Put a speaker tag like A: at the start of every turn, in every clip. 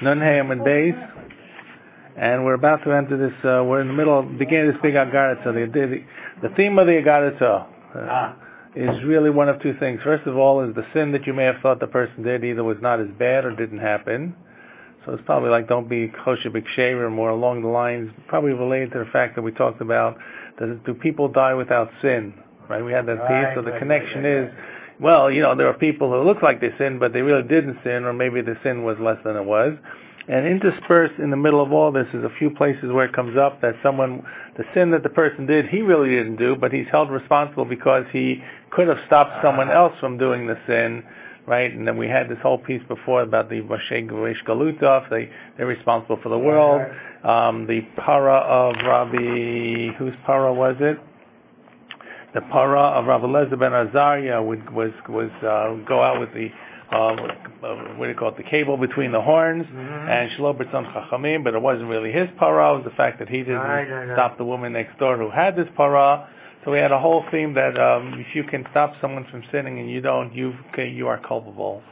A: Nun Hey Amud Beis, and we're about to enter this. We're in the middle, beginning this big Agaratza. The theme of the Agaratza is really one of two things. First of all, is the sin that you may have thought the person did either was not as bad or didn't happen. So it's probably like don't be kosher b'kshever, more along the lines, probably related to the fact that we talked about, do people die without sin? Right? We had that piece. So the connection is, well, there are people who look like they sinned, but they really didn't sin, or maybe the sin was less than it was. And interspersed in the middle of all this is a few places where it comes up that the sin that the person did, he really didn't do, but he's held responsible because he could have stopped someone else from doing the sin, right? And then we had this whole piece before about the Moshe Yeres Galutov, they're responsible for the world. The para of Rabbi, whose para was it? The para of Rabbi Eliezer ben Azariah was go out with the what do you call it? The cable between the horns, and Shelo B'Ratzon Chachamim, but it wasn't really his para. It was the fact that he didn't stop the woman next door who had this para. So we had a whole theme that if you can stop someone from sinning and you don't, you are culpable.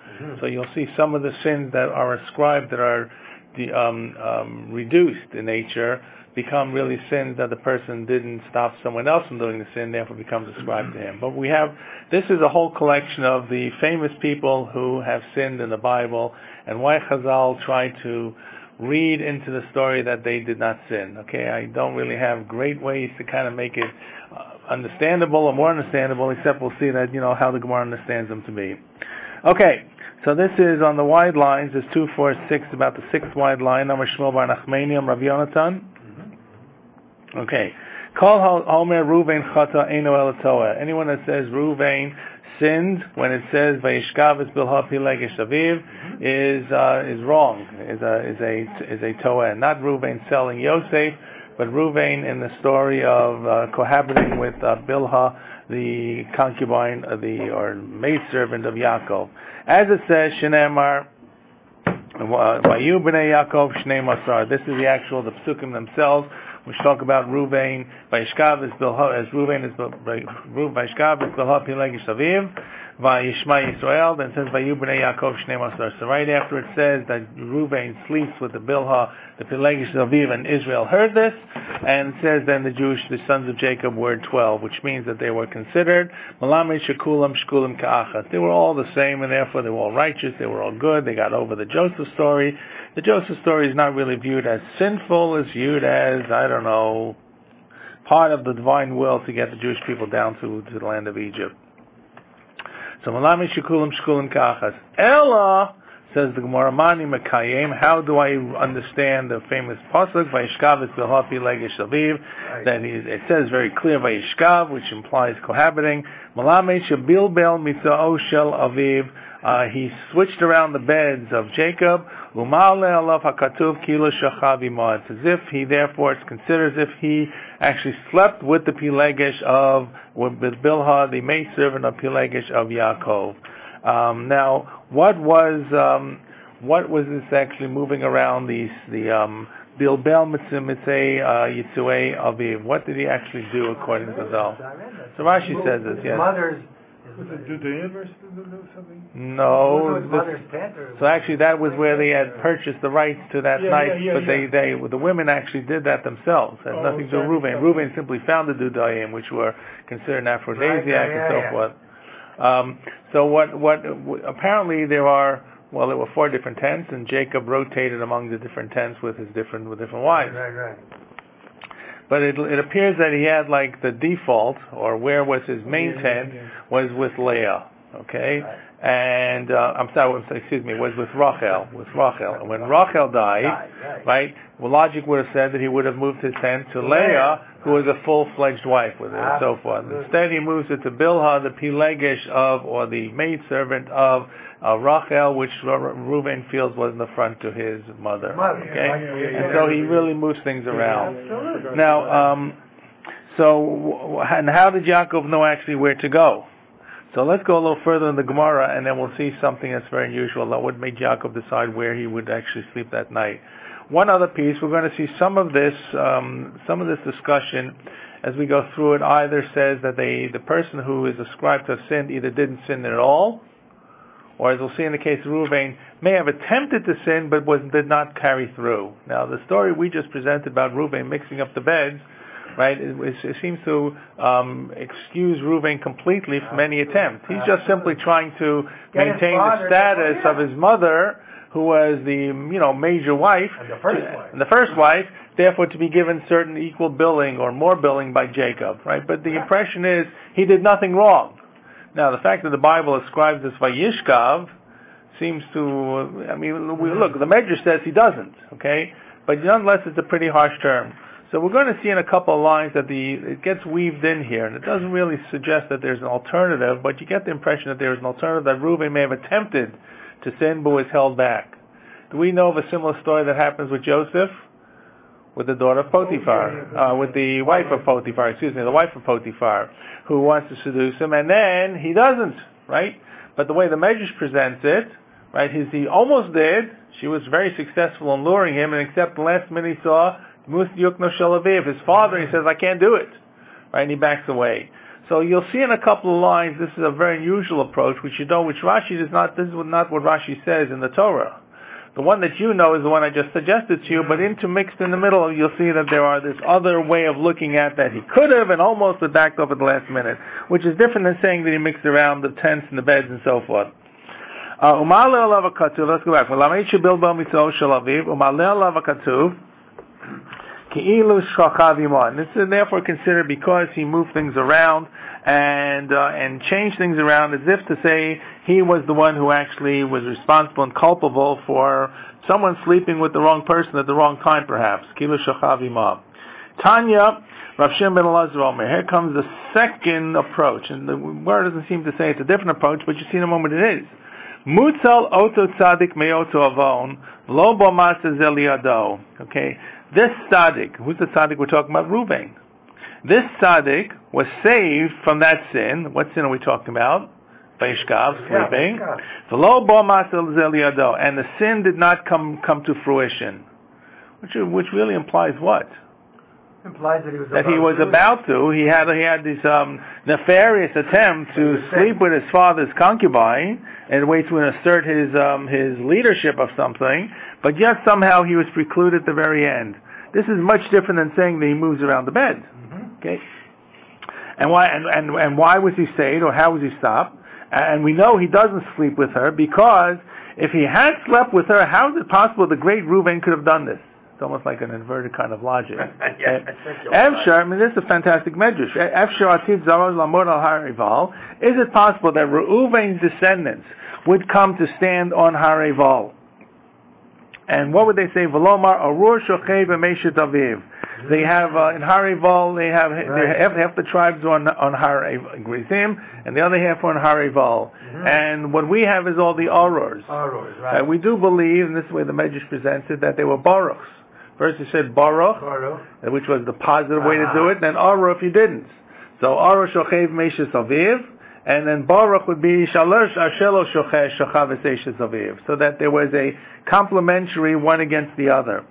A: So you'll see some of the sins that are ascribed that are reduced in nature become really sins that the person didn't stop someone else from doing the sin, therefore becomes ascribed to him. But this is a whole collection of the famous people who have sinned in the Bible, and why Chazal try to read into the story that they did not sin. Okay, I don't really have great ways to kind of make it understandable or more understandable, except we'll see that, how the Gemara understands them to be. Okay, so this is on the wide lines, there's 2, 4, 6, about the 6th wide line, Amar Shmuel bar Nachmani, Rav Yonatan. Okay. Kol Homer Ruvain Chata Eino El Toa. Anyone that says Ruvain sinned when it says Vayishkav Bilha Pilegesh Aviv is wrong. Is a Toa. Not Ruvain selling Yosef, but Ruvain in the story of cohabiting with Bilha, the concubine or maidservant of Yaakov. As it says, Shneimar Vayu Bnei Yaakov Shnei Masar. This is the psukim themselves, which talk about Ruvain, Vayishkav is Bilha, as Ruvain is Vayishkav is Bilha Pilegesh Aviv, Vayishma Yisrael, then it says Vayu Bnei Yaakov Shnei Masar. So right after it says that Ruvain sleeps with the Bilha, the Pilegesh Aviv, and Israel heard this, and it says then the sons of Jacob were 12, which means that they were considered Malamed Shekulam Shkulim Ka'achas. They were all the same, and therefore they were all righteous, they were all good, they got over the Joseph story. The Joseph story is not really viewed as sinful, it's viewed as, part of the divine will to get the Jewish people down to the land of Egypt. So, Malami Shekulim Shkulim Ka'achas. Ella, says the Gemara, Mani Mekayim, how do I understand the famous pasuk, Vayishkav es Bilha Pilegesh Aviv, that it says very clear, Vayishkav, which implies cohabiting. Malami Shebilbel Mitza'o Shel Aviv, he switched around the beds of Jacob. It's as if he, therefore, it's considered as if he actually slept with the Pilegesh with Bilha, the maidservant of Pilegesh of Yaakov. Now, what was this actually moving around the Bilbel Mitzvei Yitzuei Aviv? What did he actually do according to Zal? So Rashi says this, yes.
B: Was it Judean versus something?
A: No. So actually that was where they had purchased the rights to that night, but the women actually did that themselves. It had nothing to do with Reuven. Reuven simply found the Dudayim, which were considered an aphrodisiac and so forth. So what apparently there were 4 different tents, and Jacob rotated among the different tents with different wives.
B: Right.
A: But it appears that he had the default, or where was his main tent, was with Leah, okay? And, was with Rachel. And when Rachel died, right, logic would have said that he would have moved his tent to Leah, who was a full-fledged wife with her, and so forth. Instead, he moves it to Bilha, the Pilegesh or the maidservant of Rachel, which Reuven feels was in the front to his mother. Okay, and so he really moves things around. Now, and how did Yaakov know actually where to go? So let's go a little further in the Gemara, and then we'll see something that's very unusual. That would make Yaakov decide where he would actually sleep that night. One other piece, we're going to see some of this discussion as we go through it. Either says that the person who is ascribed to have sinned either didn't sin at all, or as we'll see in the case of Reuven, may have attempted to sin but did not carry through. Now, the story we just presented about Reuven mixing up the beds, right, it seems to excuse Reuven completely from any attempt. He's just simply trying to maintain the status of his mother, who was the major wife, and the first wife, therefore to be given certain equal billing or more billing by Jacob, right? But the impression is he did nothing wrong. Now, the fact that the Bible ascribes this Vayishkav seems to, look, the Medrash says he doesn't, okay? But nonetheless, it's a pretty harsh term. So we're going to see in a couple of lines that it gets weaved in here, and it doesn't really suggest that there's an alternative, but you get the impression that there's an alternative, that Reuven may have attempted to sin but was held back. Do we know of a similar story that happens with Joseph? With the daughter of Potiphar, with the wife of Potiphar, the wife of Potiphar, who wants to seduce him, and then he doesn't, right? But the way the Medrash presents it, right, he almost did. She was very successful in luring him, and except the last minute he saw Mus Yukno Shalaviv, his father, he says, I can't do it, right, and he backs away. So you'll see in a couple of lines, this is a very unusual approach, which Rashi does not, this is not what Rashi says in the Torah. The one that you know is the one I just suggested to you, but intermixed in the middle, you'll see that there are this other way of looking at that he could have and almost had backed up at the last minute, which is different than saying that he mixed around the tents and the beds and so forth. Let's go back. And this is therefore considered because he moved things around and changed things around, as if to say he was the one who actually was responsible and culpable for someone sleeping with the wrong person at the wrong time, perhaps. Kilu shachav imah. Tanya, Rav Shimon ben Elazar Omer. Here comes the second approach, and the word doesn't seem to say it's a different approach, but you see in a moment it is. Mutzal oto tzadik me'oto avon lo bo masa zel yado. Okay. This tzaddik, who's the tzaddik we're talking about? Reuven. This tzaddik was saved from that sin. What sin are we talking about? Vayishkav, sleeping. And the sin did not come to fruition. Which really implies what?
C: Implies that he was
A: about to. He had this nefarious attempt to sleep with his father's concubine in a way to assert his leadership of something, but yet somehow he was precluded at the very end. This is much different than saying that he moves around the bed. Mm-hmm. Okay, and why was he saved, or how was he stopped? And we know he doesn't sleep with her because if he had slept with her, how is it possible the great Reuven could have done this? It's almost like an inverted kind of logic. Efshar, this is a fantastic medrash. Efshar ativ zaroz lamod al har Eival. Is it possible that Reuven's descendants would come to stand on Har Eival? And what would they say? Velomar arur shochei b'meishet aviv. They have in Har Eival. They have half the tribes on Har Grizim, and the other half on Har Eival. Mm-hmm. And what we have is all the arurs. Arurs, right? We do believe, and this is the way the Medrash presents it, that they were baruchs. First he said baruch, which was the positive way to do it, and then aruch if you didn't. So aruch shochei b'meishet aviv. And then Baruch would be Shalosh Ashelo Shochav Eseshes Aviv, so that there was a complementary one against the other.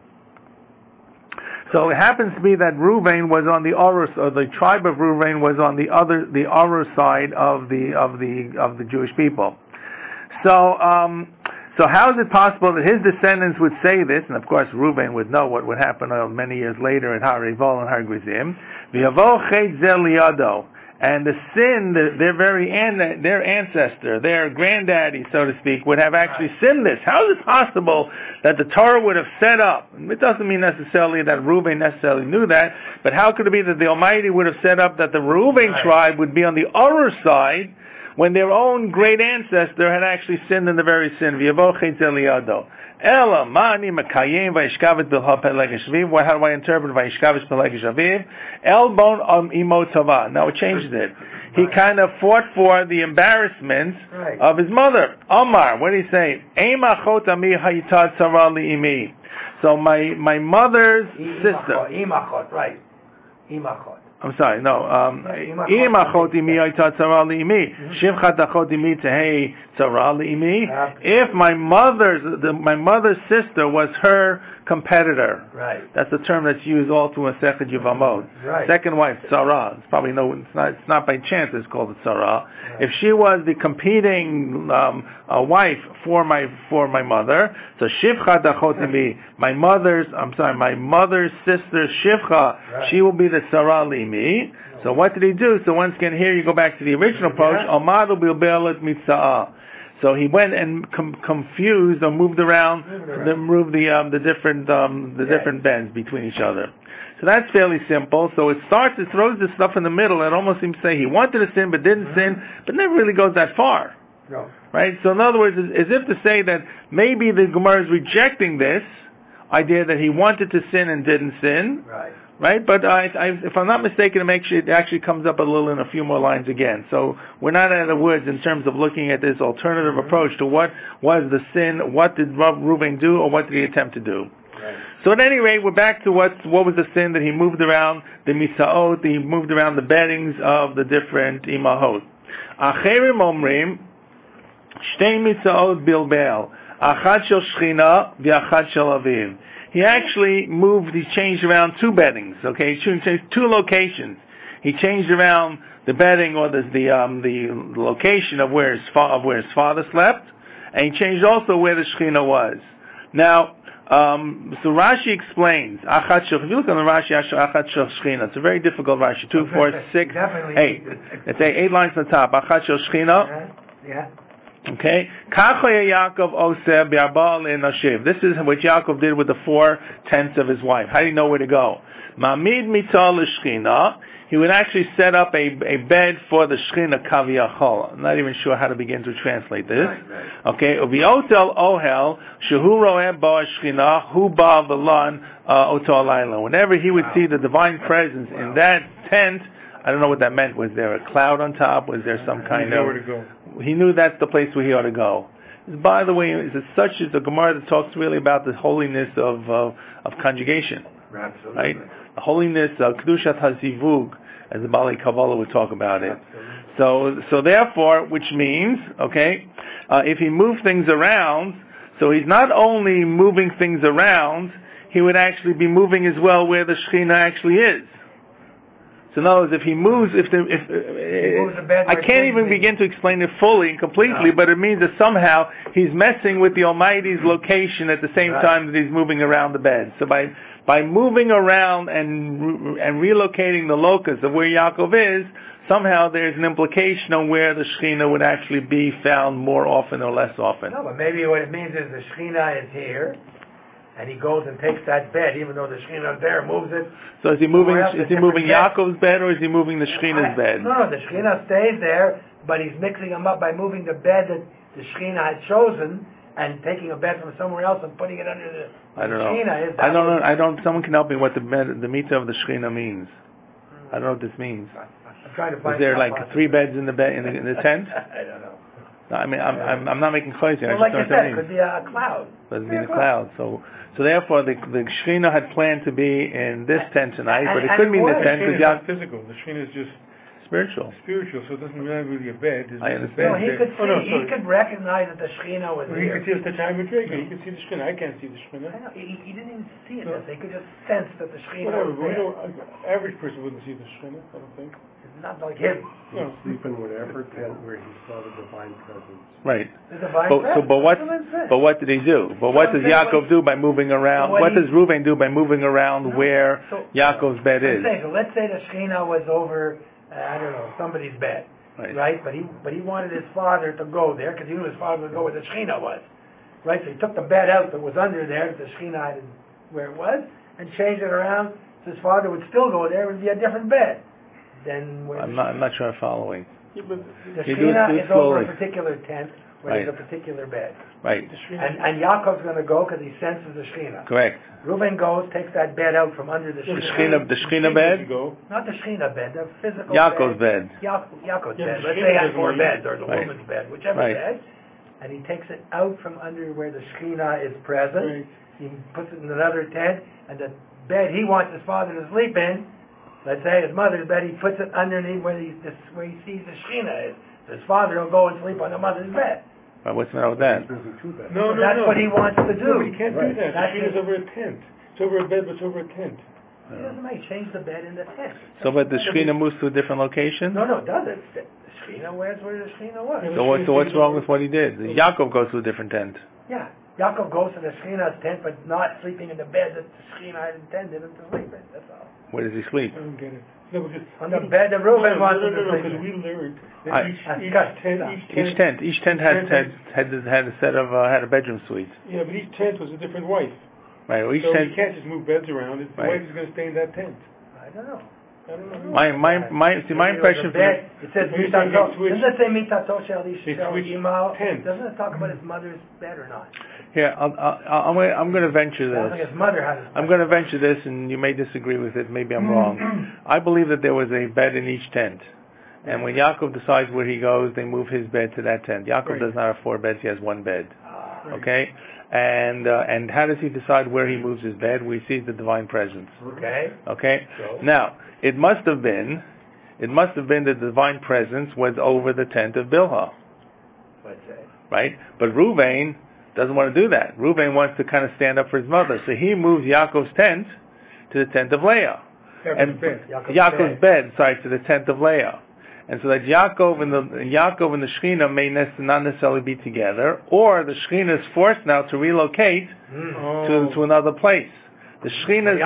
A: So it happens to be that Reuven was on the Arus, or the tribe of Reuven was on the Arus side of the Jewish people. So how is it possible that his descendants would say this? And of course, Reuven would know what would happen many years later at Har Eival and Har Grizim. V'yavo chet zel liyado. And the sin, their ancestor, their granddaddy, so to speak, would have actually sinned this. How is it possible that the Torah would have set up? It doesn't mean necessarily that Reuven necessarily knew that, but how could it be that the Almighty would have set up that the Reuven tribe would be on the other side when their own great ancestor had actually sinned in the very sin? Ela mani makayim vayishkavet bilha pelegish aviv. How do I interpret vayishkavet pelegish aviv? Elbon imo tava. Now it changes it. He kind of fought for the embarrassment of his mother. Omar, what did he say? Eimachot ami hayitat tzara liimi. So my mother's sister.
C: Imachot, right? Imachot.
A: I'm sorry, no. Im achot imi ayta tzara liimi, shivchat achot imi tehei tzara liimi. If my mother's sister was her competitor,
C: right?
A: That's the term that's used all through Masechet Yevamot.
C: Right.
A: Second wife, tzara. It's probably it's not by chance it's called a tzara. Right. If she was the competing wife for my mother, so shivchat achot imi, my mother's sister Shivcha, right. She will be the tzara liimi. So what did he do? So once again, here you go back to the original approach. Amadu bilbelet mitzah. So he went and confused or moved around, moved the different bends between each other. So that's fairly simple. So it throws this stuff in the middle. It almost seems to say he wanted to sin but didn't sin, but never really goes that far.
C: No.
A: Right? So in other words, as if to say that maybe the Gemara is rejecting this idea that he wanted to sin and didn't sin. Right, but if I'm not mistaken, it actually comes up a little in a few more lines again. So we're not out of the woods in terms of looking at this alternative approach to what was the sin, what did Reuven do, or what did he attempt to do. Right. So at any rate, we're back to what was the sin that he moved around the misaot, he moved around the beddings of the different imahot. Acherim omrim, shtei misaot bilbel, achad shel shchina v'achad shel aviv. He actually he changed around two beddings, okay? He changed two locations. He changed around the bedding or the location of where his father slept, and he changed also where the Shekhinah was. Now, so Rashi explains, if you look on the Rashi, Achat Shel Shekhinah, it's a very difficult Rashi, 2, 4, 6, 8. It's 8 lines on the top, Achat Shel Shekhinah.
C: Yeah.
A: Okay, this is what Yaakov did with the 4/10 of his wife. How do you know where to go? He would actually set up a bed for the Shechina Kaviyachol. I'm not even sure how to begin to translate this. Okay, whenever he would see the divine presence in that tent, I don't know what that meant. Was there a cloud on top? Was there some kind of... He knew that's the place where he ought to go. By the way, it's a Gemara that talks really about the holiness of conjugation.
C: Absolutely.
A: Right? The holiness of Kedushat HaZivug, as the Bali Kabbalah would talk about it. So therefore, which means, if he moved things around, so he's not only moving things around, he would actually be moving as well where the Shekhinah actually is. So in other words, if he moves, I can't even begin to explain it fully and completely, but it means that somehow he's messing with the Almighty's location at the same time that he's moving around the bed. So by moving around and relocating the locus of where Yaakov is, somehow there's an implication on where the Shekhinah would actually be found more often or less often.
C: No, but maybe what it means is the Shekhinah is here, and he goes and takes that bed, even though the Shekhinah is there, moves it.
A: So is he moving Yaakov's bed, or is he moving the Shekhinah's bed?
C: No, the Shekhinah stays there, but he's mixing them up by moving the bed that the Shekhinah had chosen and taking a bed from somewhere else and putting it under the Shekhinah.
A: I don't know. Someone can help me what the mitzvah of the Shekhinah means. I don't know what this means.
C: I'm trying to find.
A: Is there like 3 beds in the tent?
C: I don't know.
A: No, I mean, I'm not making crazy.
C: Well, like I said, it could be a cloud.
A: Could be a cloud. So therefore, the Shekhinah had planned to be in this tent tonight, but it couldn't be in the tent because
B: it's not physical. The Shekhinah is just
A: spiritual,
B: so it doesn't really a bed.
A: I understand.
C: No, he could he could recognize that the Shekhinah was here.
B: He could see the time of Dragon. He could see the Shekhinah. I can't see the Shekhinah.
C: I know. He didn't even see it. He could just sense that the Shekhinah was
B: Whatever,
C: there.
B: average person wouldn't see the Shekhinah, I don't think.
C: It's not like him.
D: He'd sleep in whatever tent where he saw the divine presence.
A: Right.
C: The divine presence.
A: But what did he do? But what does Yaakov do by moving around? What does Reuven do by moving around where Yaakov's bed is?
C: So let's say the Shekhinah was over, I don't know, somebody's bed, right? But he wanted his father to go there because he knew his father would go where the Shekhinah was, right? So he took the bed out that was under there, the Shekhinah had where it was, and changed it around so his father would still go there. It would be a different bed. Then
A: I'm not sure I'm following.
C: The Shekhinah is over a particular tent where there's a particular bed.
A: Right.
C: And Yaakov's going to go because he senses the Shekhinah.
A: Correct.
C: Reuven goes, takes that bed out from under the Shekhinah.
A: The Shekhinah bed?
C: Not the Shekhinah bed, the physical
A: Yaakov's bed.
C: Yaakov's bed. Let's say he has 4 beds, or the woman's bed, whichever bed. And he takes it out from under where the Shekhinah is present. He puts it in another tent, and the bed he wants his father to sleep in let's say his mother's bed, he puts it underneath where he sees the Shekhinah is. His father will go and sleep on the mother's bed.
A: Well, what's the matter with that?
B: No,
C: that's what he wants to do.
B: No, but he can't do that. The Shekhinah is over a tent. It's over a bed, but it's over a tent.
C: He doesn't make change the bed in the tent.
A: So, but the Shekhinah moves to a different location?
C: No, it doesn't. The Shekhinah, where's where the Shekhinah was?
A: So what's wrong with what he did? Yaakov goes to a different tent.
C: Yeah. Yaakov goes to the Shekhinah's tent, but not sleeping in the bed that the Shekhinah had intended him to sleep in. That's all.
A: Where does he sleep?
B: I don't get it. No, because
C: on the bed that Reuben wants him to sleep in.
B: Because we learned that each tent
A: had a bedroom suite.
B: Yeah, but each tent was a different wife.
A: Right. Well,
B: so you can't just move beds around. The wife is going to stay in that tent.
C: I don't know.
A: My impression.
C: It says doesn't it say mitato shel imal? Doesn't it talk about his mother's bed or not?
A: Here, I'm going to venture this.
C: His mother has
A: I'm going to venture this, and you may disagree with it. Maybe I'm wrong. I believe that there was a bed in each tent, and when Yaakov decides where he goes, they move his bed to that tent. Yaakov does not have 4 beds; he has 1 bed. Okay. And how does he decide where he moves his bed? We see the divine presence.
C: Okay.
A: So. Now, it must have been that the divine presence was over the tent of Bilhah.
C: Let's say.
A: Right? But Reuven doesn't want to do that. Reuven wants to kind of stand up for his mother. So he moves Yaakov's tent to the tent of Leah. Yaakov's bed, to the tent of Leah. And so that Yaakov and the Shekhinah may not necessarily be together, or the Shekhinah is forced now to relocate to another place. The Shekhinah is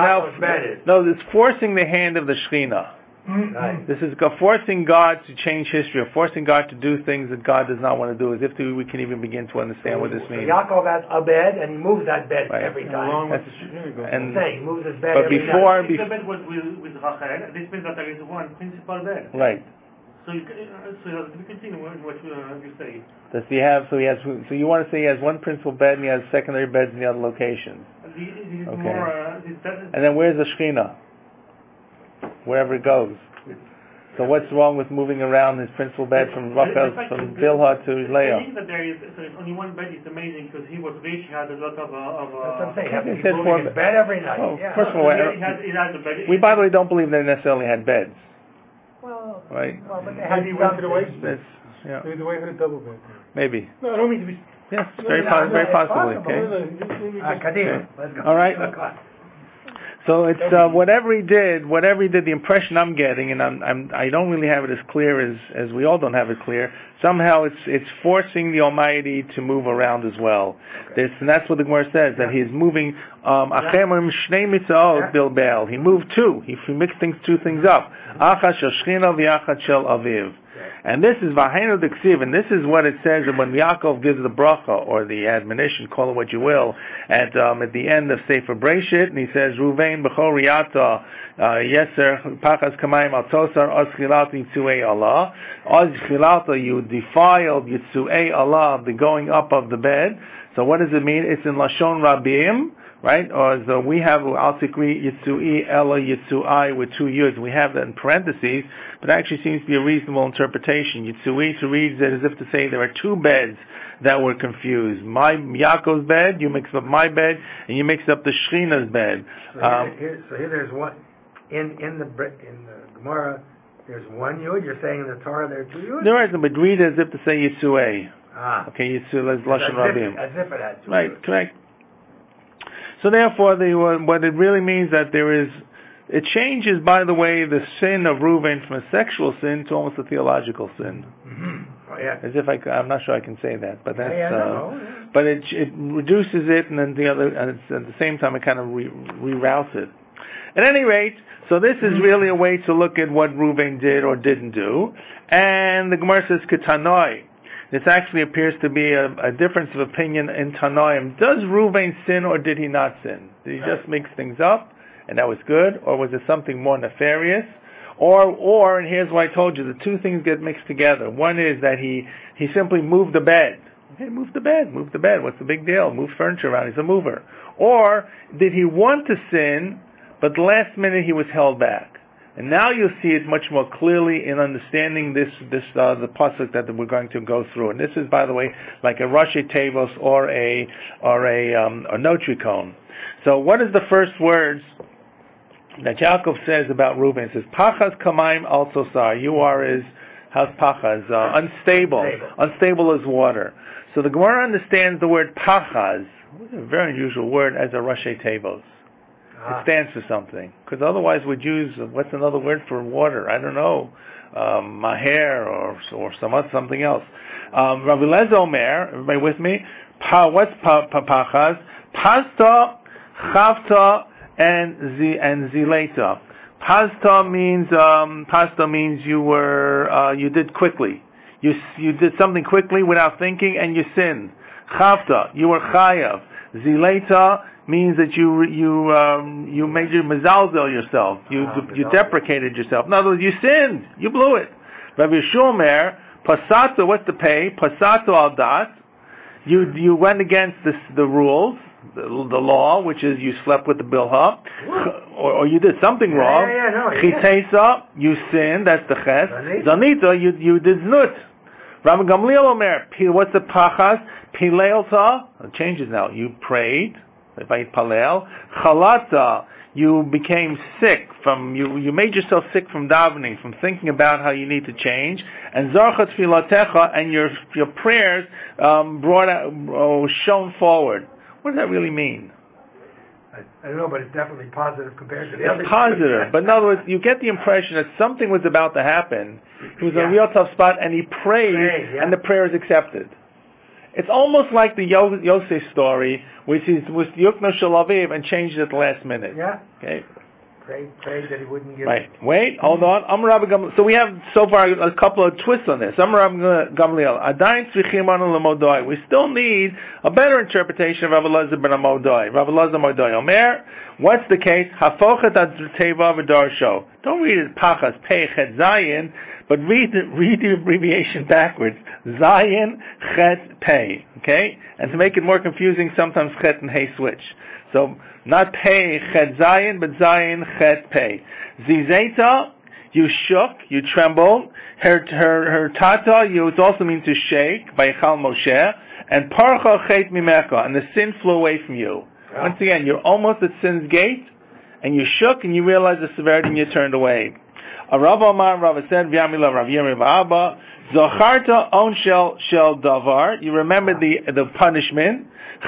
A: now it's forcing the hand of the Shekhinah.
C: Right.
A: This is forcing God to change history, or forcing God to do things that God does not want to do, as if we can even begin to understand what this means.
C: Yaakov has a bed, and he moves that bed every time.
B: Along with the Shekhinah.
C: He moves his bed
A: but
C: every
A: before,
C: time.
E: If the bed was with Rachel, this means that there is one principal bed.
A: Right.
E: So we continue what you say.
A: Does he have? So you want to say he has one principal bed and he has secondary beds in the other locations? And then where's the Shekhinah? Wherever it goes. So what's wrong with moving around his principal bed from Rachel, from Bilhah to Leah?
E: I think that there is only one bed is amazing because he was rich. He had a lot of.
C: That's what I'm saying. He said 4 bed every night.
A: First of all, we by the way don't believe they necessarily had beds.
C: Well,
A: right.
C: Well, but they had
B: the wife.
A: Maybe
B: the wife had a double bed.
A: Maybe.
B: No, I don't mean to be.
A: Yes, very possibly. Okay.
C: Let's go.
A: All right. So it's whatever he did, the impression I'm getting, and I don't really have it as clear as we all don't have it clear. Somehow it's forcing the Almighty to move around as well. And that's what the Gemara says, that he's moving. He moved 2. He mixed 2 things up. Achad shel Shechina v'achad shel Aviv. And this is Vahenu Diksiv, and this is what it says when Yaakov gives the bracha, or the admonition, call it what you will, at the end of Sefer Breshit, and he says, Ruvain b'chol riyata yeser pachas kamayim al tosar oz chilat yitzuei Allah. Oz chilat, you defiled yitzuei Allah, the going up of the bed. So what does it mean? It's in Lashon Rabim, right? Or as we have al tikri yitzui ella yitzuai with 2 yuds. We have that in parentheses, but it actually seems to be a reasonable interpretation. Yitzui to read it as if to say there are 2 beds that were confused. My Yaakov's bed, you mix up my bed, and you mix up the Shekhinah's bed.
C: So here there's one in the Gemara. There's 1 yud. You're saying in the Torah there are 2 yuds.
A: There isn't, but read it as if to say Yitzuei. Okay, Yitzu is Lashon Rabim.
C: As if it had 2
A: right,
C: yuds.
A: Correct. So therefore, what it really means that it changes, by the way, the sin of Reuven from a sexual sin to almost a theological sin.
C: Mm-hmm. Oh, yeah.
A: As if I'm not sure I can say that, but that's.
C: No.
A: But it reduces it, and then at the same time, it kind of reroutes it. At any rate, so this is really a way to look at what Reuven did or didn't do, and the Gemara says Ketanoi. This actually appears to be a difference of opinion in Tanoim. Does Reuven sin or did he not sin? Did he just mix things up and that was good? Or was it something more nefarious? Or, and here's what I told you, the 2 things get mixed together. One is that he simply moved the bed. Okay, move the bed. What's the big deal? Move furniture around. He's a mover. Or did he want to sin, but the last minute he was held back? And now you'll see it much more clearly in understanding the pasuk that we're going to go through. And this is, by the way, like a Rashi Tevos or a notricon. So what is the first words? that Yaakov says about Reuben. It says, Pachas kamaim al tosar. You are as, how's Pachas? Unstable. Unstable as water. So the Gemara understands the word Pachas, which is a very unusual word, as a Rashi Tevos. It stands for something. Because otherwise we'd use, what's another word for water? I don't know. Maher or something else. Rabbi Lezer Omer, everybody with me? What's Pachas? Pasta, Chavta, and Zileta. Pasta means you did quickly. You did something quickly without thinking, and you sinned. Chavta, you were chayav. Zileta means that you made your mezalzel yourself. You deprecated yourself. In other words, you sinned. You blew it. Rabbi Shomer, pasato, what's the pay? Pasato al dat. You went against the rules, the law, which is you slept with the bilha, or you did something wrong. Chitesa, you sinned. That's the ches. Zanita, you did znut. Rabbi Gamliel Omer, what's the pachas? Pileilta, it changes now. You prayed. Palel. Chalata, you became sick from you made yourself sick from davening, from thinking about how you need to change. And zarchat filatecha, and your prayers brought out, shown forward. What does that really mean?
C: I don't know, but it's definitely positive compared to the other.
A: It's positive, but in other words, you get the impression that something was about to happen. He was in a real tough spot, and he prayed, and the prayer is accepted. It's almost like the Yosef story, which was Yukno Shalaviv and changed it at the last minute.
C: Yeah.
A: Okay.
C: Prayed that he wouldn't give.
A: Right. Wait, hold on. So we have so far a couple of twists on this. Gamliel. Adayin tzrichim anu lemodoi. We still need a better interpretation of Rabbi Elazar ben Amodoi. Rabbi Elazar Modoi Omer. What's the case? Hafochet ad teva v'darsho. Don't read it pachas pei chet zayin, but read the abbreviation backwards. Zayin chet pei. Okay? And to make it more confusing, sometimes chet and hey switch. So not pei chet zayin, but zayin chet pei. Zizeta, you shook, you trembled. Her tata, it also means to shake by Chal Moshe. And parcha chet mimecha, and the sin flew away from you. Once again, you're almost at sin's gate, and you shook, and you realized the severity, and you turned away. Rav Amar, Rav said, V'yamila Rav Yirmi V'Abba, Zocharta on shel davar, you remember the punishment.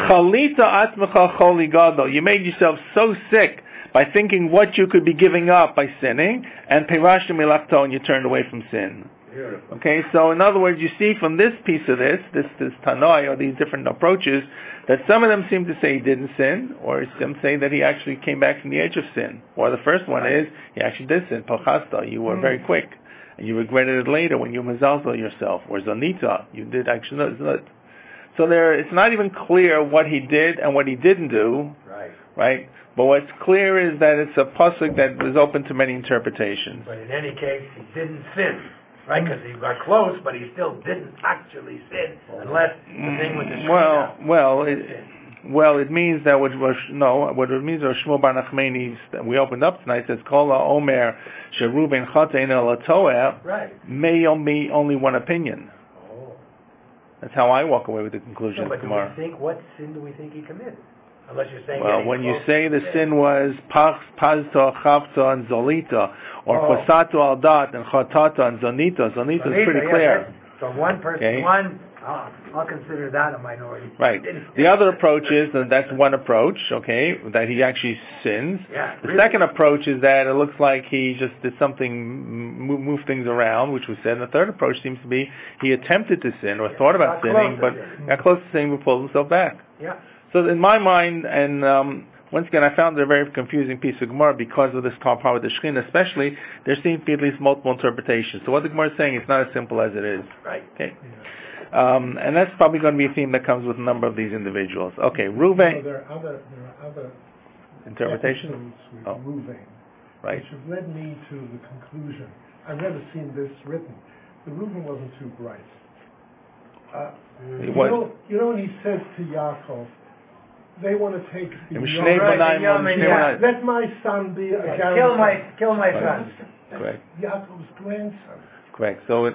A: Chalita atmecha choli gadol, you made yourself so sick by thinking what you could be giving up by sinning, and perashta milachto, and you turned away from sin. Beautiful. Okay, so in other words, you see from this piece of this tanoi, or these different approaches, that some of them seem to say he didn't sin, or some say that he actually came back from the edge of sin. Or the first one is, he actually did sin, pochasta, you were very quick, and you regretted it later when you mezalzel yourself. Or zanita, you did actually not. So it's not even clear what he did and what he didn't do, right? But what's clear is that it's a pasuk that is open to many interpretations.
C: But in any case, he didn't sin. Right, because he got close, but he still didn't actually sin, unless the thing with the
A: it means that what it means is Shmuel Bar Nachmani we opened up tonight says Kol Omer Sheruben Chatein El Toeh may be only one opinion. That's how I walk away with the conclusion.
C: But what sin do we think he committed? Unless you're saying.
A: Well, when you say the sin was pazta, chavta, and zolita, or pasato al dat and chatata and zonita is pretty clear.
C: So one person, I'll consider that a minority.
A: Right. The other approach is that's one approach. Okay, that he actually sins. The second approach is that it looks like he just did something, move things around, which was said. And the third approach seems to be he attempted to sin or thought about sinning, but got close to sinning, but pulled himself back.
C: Yeah.
A: So in my mind, and once again, I found it a very confusing piece of Gemara because of this part with the Shekhinah, especially, there seem to be at least multiple interpretations. So what the Gemara is saying, it's not as simple as it is.
C: Right.
A: Okay. And that's probably going to be a theme that comes with a number of these individuals. Okay, Reuven.
B: There are other
A: interpretations
B: with Reuven,
A: right,
B: which have led me to the conclusion. I've never seen this written. The Reuven wasn't too bright. You know, he says to Yaakov, they want to take the let my son be a
C: kill my son.
A: Correct.
B: Yaakov's grandson.
A: Correct. So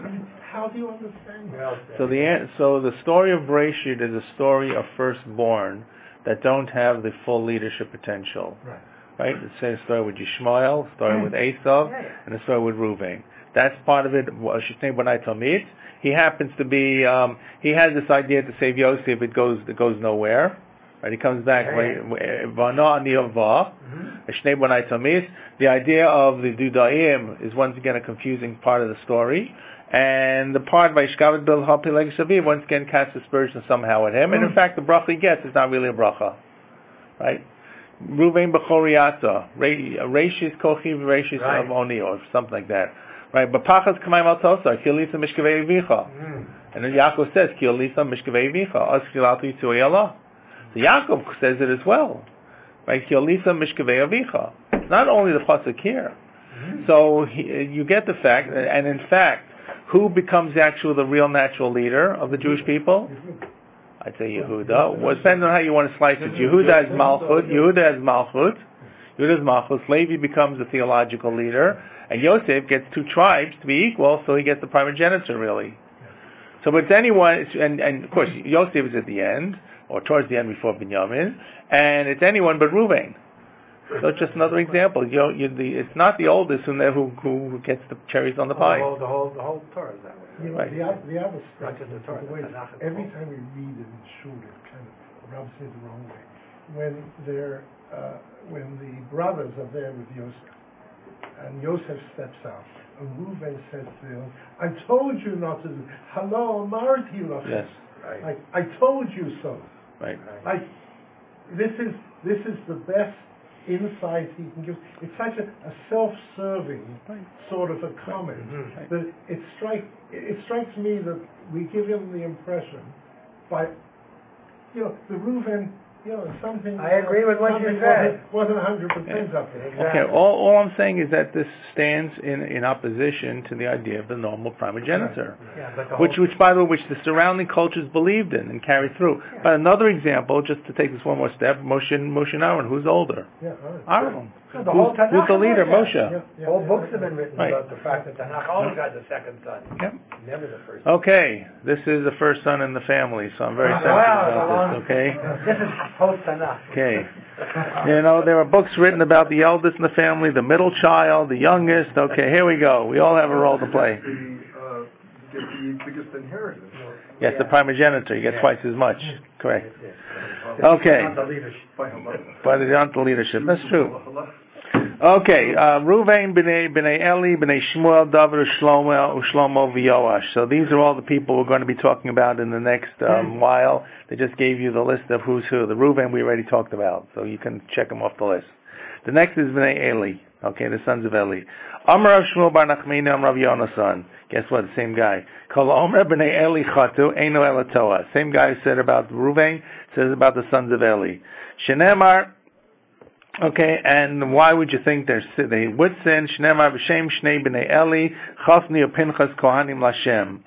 B: how do you understand that?
A: So the story of Bereshit is a story of firstborn that don't have the full leadership potential.
B: Right.
A: right? It says story with Yishmael, story with Esav, and a story with Reuven. That's part of it. He happens to be, he has this idea to save Yosef, it goes nowhere. Right? He comes back, the idea of the Dudaim is once again a confusing part of the story. And the part by Shkavet Bil Hapileg Shavi once again casts aspersion somehow at him. And in fact, the bracha he gets is not really a bracha. Right? Ruvain Bechoriata, Rashis Kochi, Rashis of Oni, or something like that. Right? But Pachas Kamaim Al Tosar, Kilisa Mishkavei Vicha. And then Yaakov says, Kilisa Mishkavei Vicha, Askilatu Yitzui Allah. So Yaakov says it as well. Right? Kilisa Mishkavei Vicha. It's not only the pasuk here. So you get the fact, and in fact, who becomes the real natural leader of the Jewish people? I'd say Yehuda. Well, it depends on how you want to slice it. Yehuda has Malchut. Levi becomes the theological leader, and Yosef gets two tribes to be equal, so he gets the primogeniture, really. So, but it's anyone, and of course, Yosef is at the end, or towards the end before Binyamin, and it's anyone but Reuven. So it's just another example. It's not the oldest who gets the cherries on the pie.
C: The whole Torah is that way.
B: Right. The other stuff,
C: the Torah,
B: every time we read it in shul, it kind of rubs it the wrong way. When the brothers are there with Yosef, and Yosef steps out, and Reuven says to him, "I told you not to do. Hello, Marty."
A: Yes.
B: Like, I told you so.
A: Right.
B: Like, this is the best insight he can give. It's such a self-serving sort of a comment that it strikes me that we give him the impression by the Reuven, something.
C: I agree with what you said.
B: Wasn't 100% up there.
C: Exactly.
A: Okay. All I'm saying is that this stands in opposition to the idea of the normal primogeniture, which by the way, which the surrounding cultures believed in and carried through. Yeah. But another example, just to take this one more step, Moshe and Aaron. Who's older? Aaron. Who's the leader? Moshe.
C: Whole books have been written about the fact that Tanakh always had the second son. Never the first.
A: Okay, this is the first son in the family, so I'm very sensitive about this. Okay.
C: This is post-Tanakh.
A: Okay. There are books written about the eldest in the family, the middle child, the youngest. Okay, here we go. We all have a role to play.
D: Get the biggest inheritance.
A: Yes, the primogeniture. You get twice as much. Correct. Okay. By the leadership. That's true. Okay. Reuven, Bnei Eli, Bnei Shmuel, David, Shlomo, V'Yoash. So these are all the people we're going to be talking about in the next while. They just gave you the list of who's who. The Reuven we already talked about, so you can check them off the list. The next is Bnei Eli. Okay, the sons of Eli. Amar Rav Shmuel bar Nachmani, Amar Rav Yonasan. Guess what? The same guy. Kol Omer Bnei Eli Chatu, Eino Ela Toa. Same guy who said about Reuven says about the sons of Eli. Shenemar. Okay, and why would you think they would sin? Shnemar b'shem shnei b'nei Eli Chafni and Pinchas Kohanim Lashem.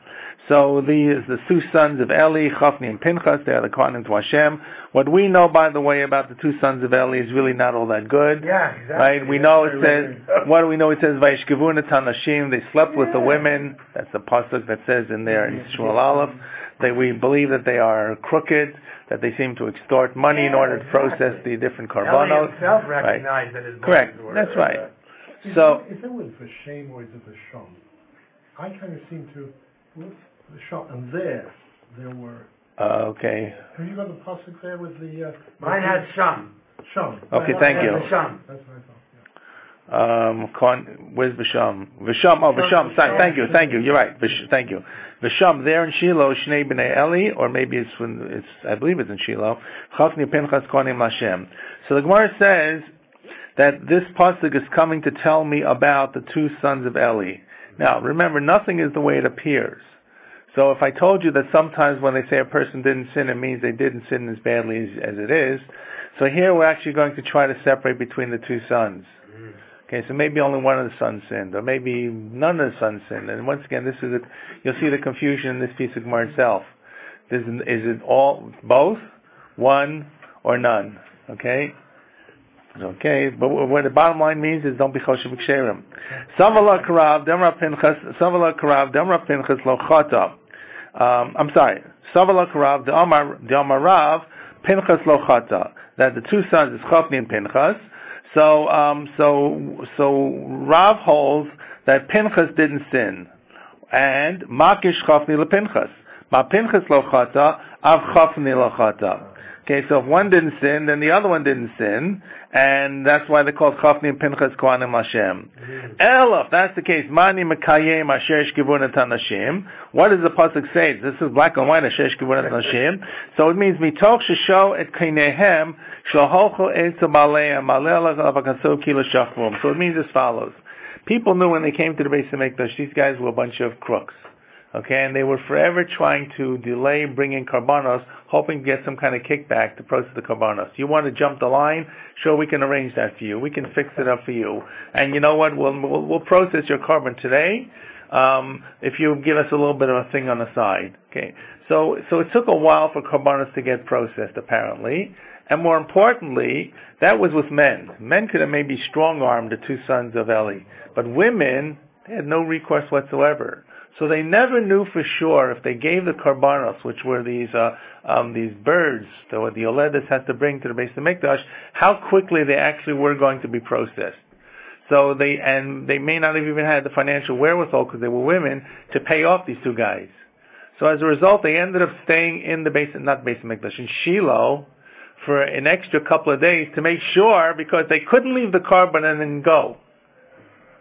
A: So the two sons of Eli, Chafni and Pinchas, they are the Kohanim to Hashem. What we know, by the way, about the two sons of Eli is really not all that good.
C: Yeah, exactly.
A: Right? We know it says, what do we know? It says, Vayishkevuna Tanashim, they slept with the women. That's the pasuk that says in there in Shmuel Aleph. We believe that they are crooked, that they seem to extort money in order to process the different korbanos.
C: Himself recognized that his
A: correct. That's right. So,
B: is it with the shame or is it the shom? I kind of seem to look at the shom, and there were.
A: Okay.
B: Have you got the pasuk there with the?
C: Mine has sham.
B: Sham.
A: Okay, thank you.
B: Sham. That's what I thought.
A: Where's Visham? Visham. Oh, Visham. Thank you. You're right. Thank you. Visham there in Shiloh, Shnei B'nei Eli, or maybe I believe it's in Shiloh. Chafni Pinchas Kohanim Lashem. So the Gemara says that this pasuk is coming to tell me about the two sons of Eli. Now, remember, nothing is the way it appears. So if I told you that sometimes when they say a person didn't sin, it means they didn't sin as badly as it is. So here we're actually going to try to separate between the two sons. Okay, so maybe only one of the sons sinned, or maybe none of the sons sinned. And once again, you'll see the confusion in this piece of Gemara itself. Is it all, both, one, or none? Okay? Okay, but what the bottom line means is don't be choshev b'ksherim. Savala karav, demra pinchas lo chata. I'm sorry. Savala karav, de'amar rav, pinchas lo chata. That the two sons is Chafni and Pinchas. So Rav holds that Pinchas didn't sin, and Makish chafni lePinchas. Ma Pinchas lo chata, av chafni lo chata. Okay, so if one didn't sin, then the other one didn't sin, and that's why they're called Chafni and Pinchas Kohanim Hashem. Elo, if that's the case, Mani Mekayem Asher Shkivun Nashim. What does the pasuk say? This is black and white, Asher Shkivun Nashim. So it means Mitoch Shisho et Kainehem Shalholcho Eitza Baleim Malel Avakaso Kilo Shachvum. So it means as follows. People knew when they came to the Beis HaMikdash, these guys were a bunch of crooks. Okay, and they were forever trying to delay bringing karbanos, hoping to get some kind of kickback to process the karbanos. You want to jump the line? Sure, we can arrange that for you. We can fix it up for you. And you know what? We'll process your carbon today if you give us a little bit of a thing on the side. Okay, so it took a while for karbanos to get processed, apparently. And more importantly, that was with men. Men could have maybe strong-armed the two sons of Eli, but women, they had no recourse whatsoever. So they never knew for sure if they gave the karbanos, which were these birds that the Yoledes had to bring to the Beis HaMikdash, how quickly they actually were going to be processed. So they may not have even had the financial wherewithal, because they were women, to pay off these two guys. So as a result, they ended up staying in the Beis HaMikdash, in Shiloh, for an extra couple of days to make sure, because they couldn't leave the carbon and then go.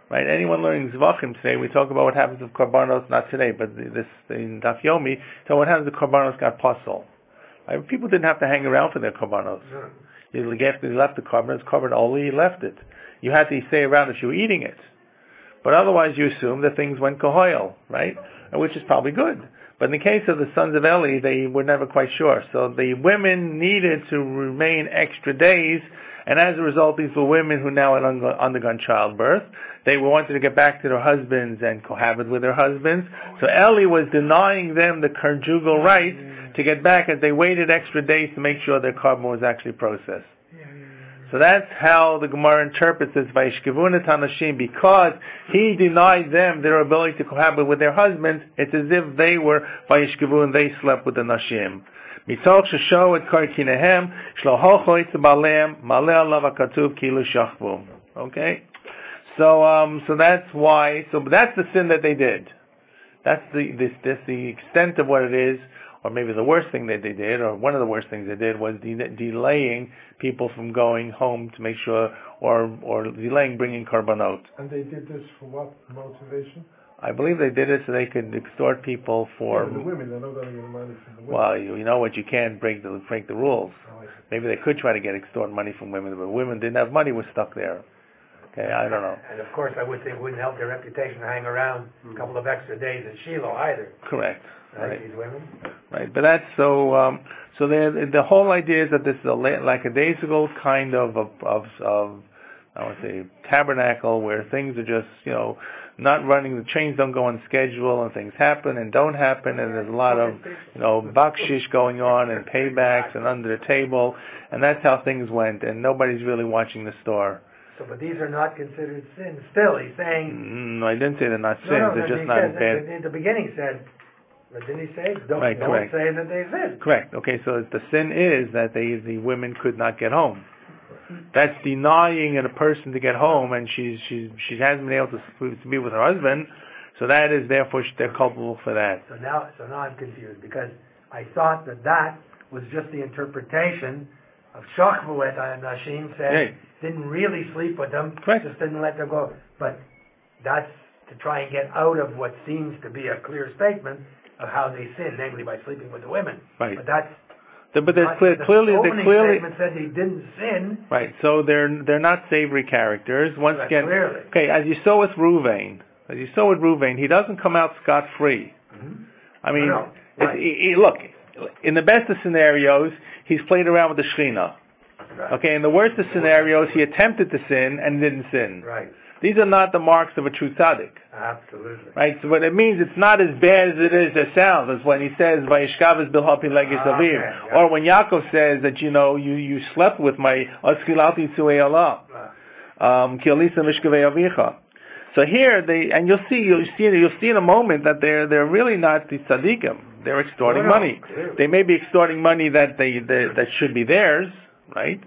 A: Right? Anyone learning Zvachim today, we talk about what happens if karbanos, not today, but this in Daf Yomi, so what happens if karbanos got puzzle. Right? People didn't have to hang around for their karbanos. You left the karbanos, covered only, you left it. You had to stay around if you were eating it. But otherwise you assume that things went kohoil, right? Which is probably good. But in the case of the sons of Eli, they were never quite sure. So the women needed to remain extra days, and as a result, these were women who now had undergone childbirth. They wanted to get back to their husbands and cohabit with their husbands. So Eli was denying them the conjugal right to get back, as they waited extra days to make sure their carbon was actually processed. So that's how the Gemara interprets this, Vayishkivun et Hanashim, because he denied them their ability to cohabit with their husbands. It's as if they were Vayishkivun, they slept with the Nashim. Mitoch shesho et karkinehem shlohocho etz baleim maleh alav hakatuv kilu shachvu. Okay, so that's why. So that's the sin that they did. That's the extent of what it is, or maybe the worst thing that they did, or one of the worst things they did was delaying people from going home to make sure, or delaying bringing karbanot.
B: And they did this for what motivation?
A: I believe they did it so they could extort people for.
B: The women, they're not going to get money from the women.
A: Well, you know what, you can't break the rules. Maybe they could try to extort money from women, but women didn't have money, were stuck there. Okay, I don't know.
C: And of course, I would say it wouldn't help their reputation to hang around a couple of extra days in Shiloh either.
A: Correct.
C: Right. These women.
A: Right, but that's so. So the whole idea is that this is like a daisical kind of I would say tabernacle, where things are just not running. The trains don't go on schedule, and things happen and don't happen, and there's a lot of bakshish going on and paybacks and under the table, and that's how things went, and nobody's really watching the store.
C: So, but these are not considered sins. Still, he's saying.
A: No, I didn't say they're not sins. They're just not bad.
C: In the beginning, he said. But didn't he say? Don't say that they sin.
A: Correct. Okay, so the sin is that the women could not get home. That's denying a person to get home, and she hasn't been able to be with her husband. So that is therefore they're culpable for that.
C: So now I'm confused, because I thought that was just the interpretation of Shachvu et Nashim, said didn't really sleep with them, just didn't let them go. But that's to try and get out of what seems to be a clear statement of how they sin, namely by sleeping with the women.
A: Right.
C: But that's.
A: But they're clearly
C: statement said he didn't sin.
A: Right. So they're not savory characters. Once again,
C: clearly.
A: Okay, as you saw with Ruvain, he doesn't come out scot-free.
C: Mm-hmm.
A: I mean, look, in the best of scenarios, he's played around with the Shechina. Right. Okay, in the worst of scenarios, he attempted to sin and didn't sin.
C: Right.
A: These are not the marks of a true tzaddik.
C: Absolutely.
A: Right? So what it means, it's not as bad as it sounds. As when he says, Vayishkav bilhapi legis avir. Or when Yaakov says that, you slept with my Oskilati Tzuei Allah. Ki alisa mishkavei avicha. So here, you'll see in a moment that they're really not the tzaddikim. They're extorting money.
C: Clearly.
A: They may be extorting money that should be theirs, right?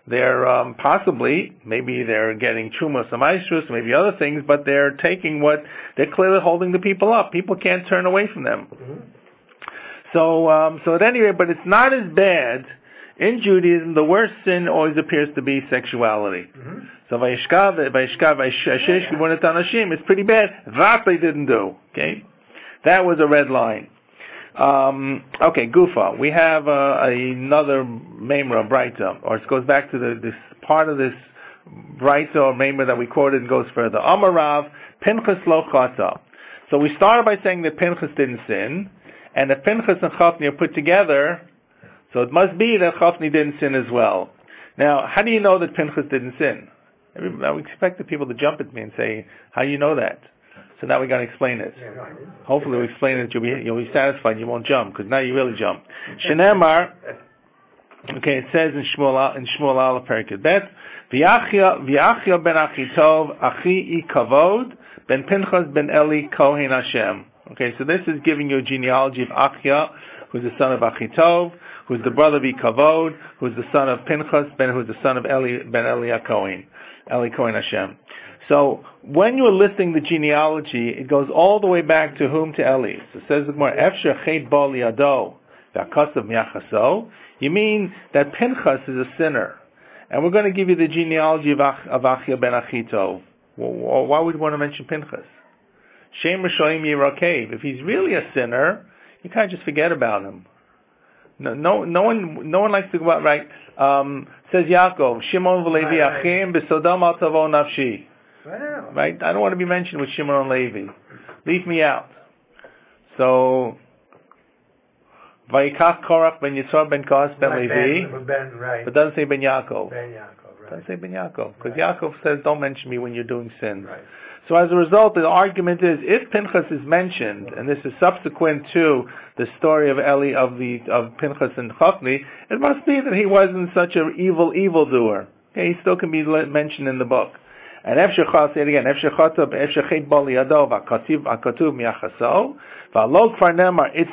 A: they're possibly, maybe they're getting trumos and maasros, maybe other things, but they're taking they're clearly holding the people up. People can't turn away from them. So at any rate, but it's not as bad. In Judaism, the worst sin always appears to be sexuality. So Vayishkav, it's pretty bad. That they didn't do. Okay, that was a red line. Okay, Gufa. We have another Memra Braita, or it goes back to this part of this Braita or Memra that we quoted and goes further. Amarav Pinchas lo chata. So we started by saying that Pinchas didn't sin, and that Pinchas and Chafni are put together. So it must be that Chafni didn't sin as well. Now, how do you know that Pinchas didn't sin? I expected people to jump at me and say, "How do you know that?" So now we got to explain it. Hopefully, we explain it. You'll be satisfied. You won't jump because now you really jump. Shenemar. Okay, it says in Shmuel Aleph Perikid Bet, V'Achia ben Achitov Achi Kavod ben Pinchas ben Eli Kohen Hashem. Okay, so this is giving you a genealogy of Achia, who's the son of Achitov, who's the brother of Ikavod, who's the son of Pinchas, who's the son of Eli ben Eli Kohen Hashem. So when you're listing the genealogy, it goes all the way back to whom? To Eli. So it says the Gemara, Efsher Chet Bo Liado V'Akasav Miachaso. You mean that Pinchas is a sinner, and we're going to give you the genealogy of Achia ben Achitov. Well, why would you want to mention Pinchas? Shem Rishonim Yirakev. If he's really a sinner, you can't just forget about him. No one likes to go out right. Says Yaakov, Shimon v'Levi Achim b'Sodom al tavo nafshi. Right? I don't want to be mentioned with Shimon and Levi. Leave me out. So, Vayikach Korach ben Yitzhak ben Kohath ben Levi, but doesn't say ben Yaakov. Doesn't say ben Yaakov, because Yaakov says don't mention me when you're doing sin. Right. So as a result, the argument is, if Pinchas is mentioned, and this is subsequent to the story of Eli of Pinchas and Chafni, it must be that he wasn't such an evildoer. Okay, he still can be mentioned in the book. And say it again, it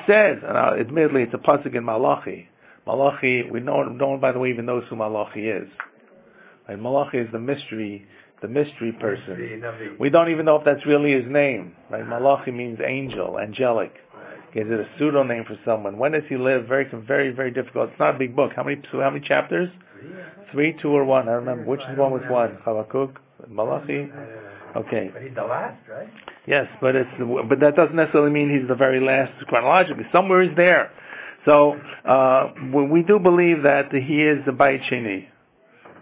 A: says, and admittedly it's a pasuk in Malachi. Malachi, no one by the way even knows who Malachi is. Right? Malachi is the mystery person. We don't even know if that's really his name. Right? Malachi means angel, angelic. Is it a pseudo name for someone? When does he live? Very, very, very difficult. It's not a big book. How many chapters? 3, 2, or 1? I remember. Which one was one? Habakkuk? Malachi? Okay.
C: But he's the last, right?
A: Yes, but that doesn't necessarily mean he's the very last chronologically. Somewhere he's there. So we do believe that he is the Beit Sheni.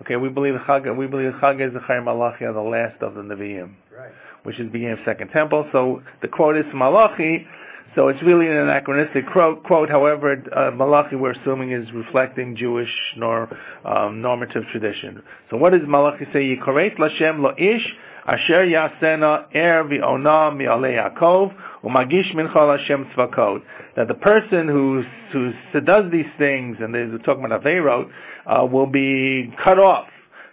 A: Okay, we believe Chag is the Chayim Malachi, the last of the Nevi'im, right, which is the beginning of Second Temple. So the quote is Malachi. So it's really an anachronistic quote. However, Malachi, we're assuming, is reflecting Jewish normative tradition. So what does Malachi say? Yikoret Lashem lo ish asher yasena er v'ona mi'alei Yaakov u'magish mincha Hashem tzvakot. That the person who does these things, and they're talking about Aveirot, will be cut off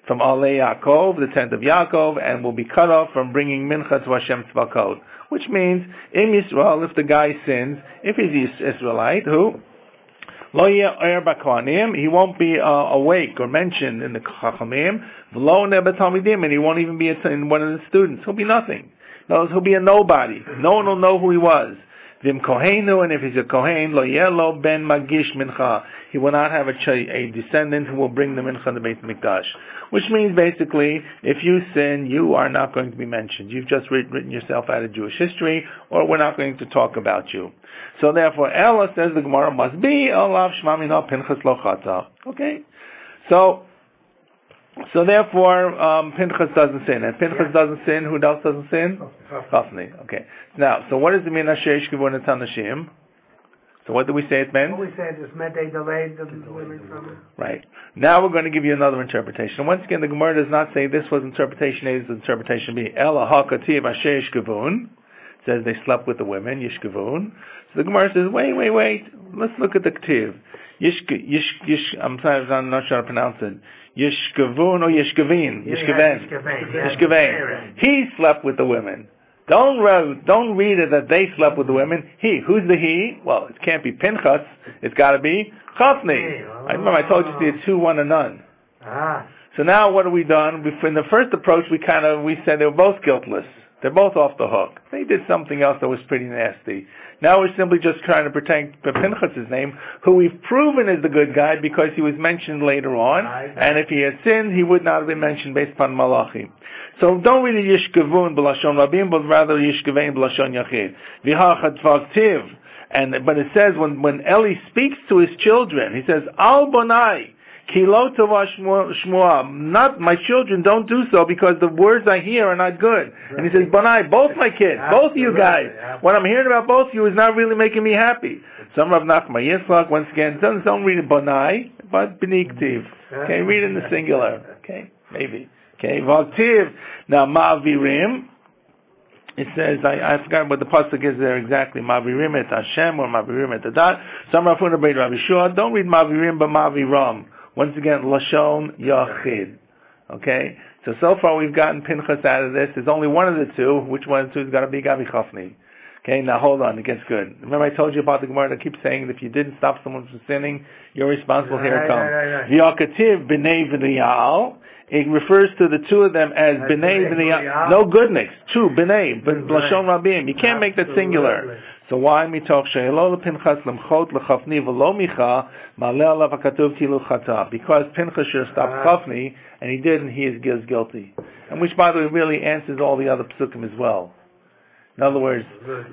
A: from Alei Yaakov, the tent of Yaakov, and will be cut off from bringing mincha to Hashem tzvakot. Which means, in Yisrael, if the guy sins, if he's Israelite, lo yeh b'kohanim, he won't be awake or mentioned in the Chachamim, v'lo nebe talmidim, and he won't even be in one of the students. He'll be nothing. He'll be a nobody. No one will know who he was. Vim kohenu, and if he's a kohen, lo yeh lo ben magish mincha, he will not have a descendant who will bring the mincha to the Beit Mikdash. Which means basically, if you sin, you are not going to be mentioned. You've just written yourself out of Jewish history, or we're not going to talk about you. So therefore, Ella says the Gemara must be Olav Shmamina Pinchas Lo Chata. Okay, so therefore, Pinchas doesn't sin, and Pinchas doesn't sin. Who else doesn't sin? Chafni. Okay. Now, so what does it mean? Asher Yishkevun et Hanashim. So what do we say it meant?
C: We said it meant they delayed the women from it.
A: Right. Now we're going to give you another interpretation. Once again, the Gemara does not say this was interpretation A, this is interpretation B. Ela hakativ asher yishkevun. Says they slept with the women, yishkevun. So the Gemara says, wait. Let's look at the ktiv. I'm not sure how to pronounce it. Yishkevun or Yishkevin? Yishkeven. He slept with the women. Don't read it that they slept with the women. He. Who's the he? Well, it can't be Pinchas. It's got to be Chafni. I remember I told you to see a 2, 1, and none. So now what have we done? In the first approach, we said they were both guiltless. They're both off the hook. They did something else that was pretty nasty. Now we're simply just trying to protect Pinchas' name, who we've proven is the good guy because he was mentioned later on, and if he had sinned, he would not have been mentioned based upon Malachi. So don't really yishkevun b'lashon rabim, but rather yishkevein b'lashon yachid. V'hachat v'aktiv. But it says when Eli speaks to his children, he says, Al bonai. Not my children, don't do so because the words I hear are not good. And he says, Bonai, both my kids, both you guys. What I'm hearing about both of you is not really making me happy. Some Rav Nachman Yitzchak, once again, don't read it Bonai, but Beniktiv. Okay, read it in the singular. Okay, maybe. Okay, Valtiv. Now, Ma'avirim. It says, I forgot what the pasuk is there exactly. Ma'avirim et Hashem or Ma'avirim et Adat. Some Rav Huna Beit Rabbi Shua. Don't read Ma'avirim, but Ma'aviram. Once again, Lashon Yachid. Okay? So far we've gotten Pinchas out of this. There's only one of the two. Which one of the two is going to be Gabi Chafni? Okay, now hold on. It gets good. Remember I told you about the Gemara that keeps saying that if you didn't stop someone from sinning, you're responsible. Here it comes. V'yakativ b'nei v'niyal. It refers to the two of them as b'nei v'niyal. No goodness. Two, b'nei. Lashon Rabim. You can't make that singular. So why mitoch she'elo lePinchas lemchot lechafni v'lo micha maleh alav hakatuv kilu chata? Because Pinchas should have stopped chafni, and he didn't. He is guilty. And which, by the way, really answers all the other psukim as well. In other words,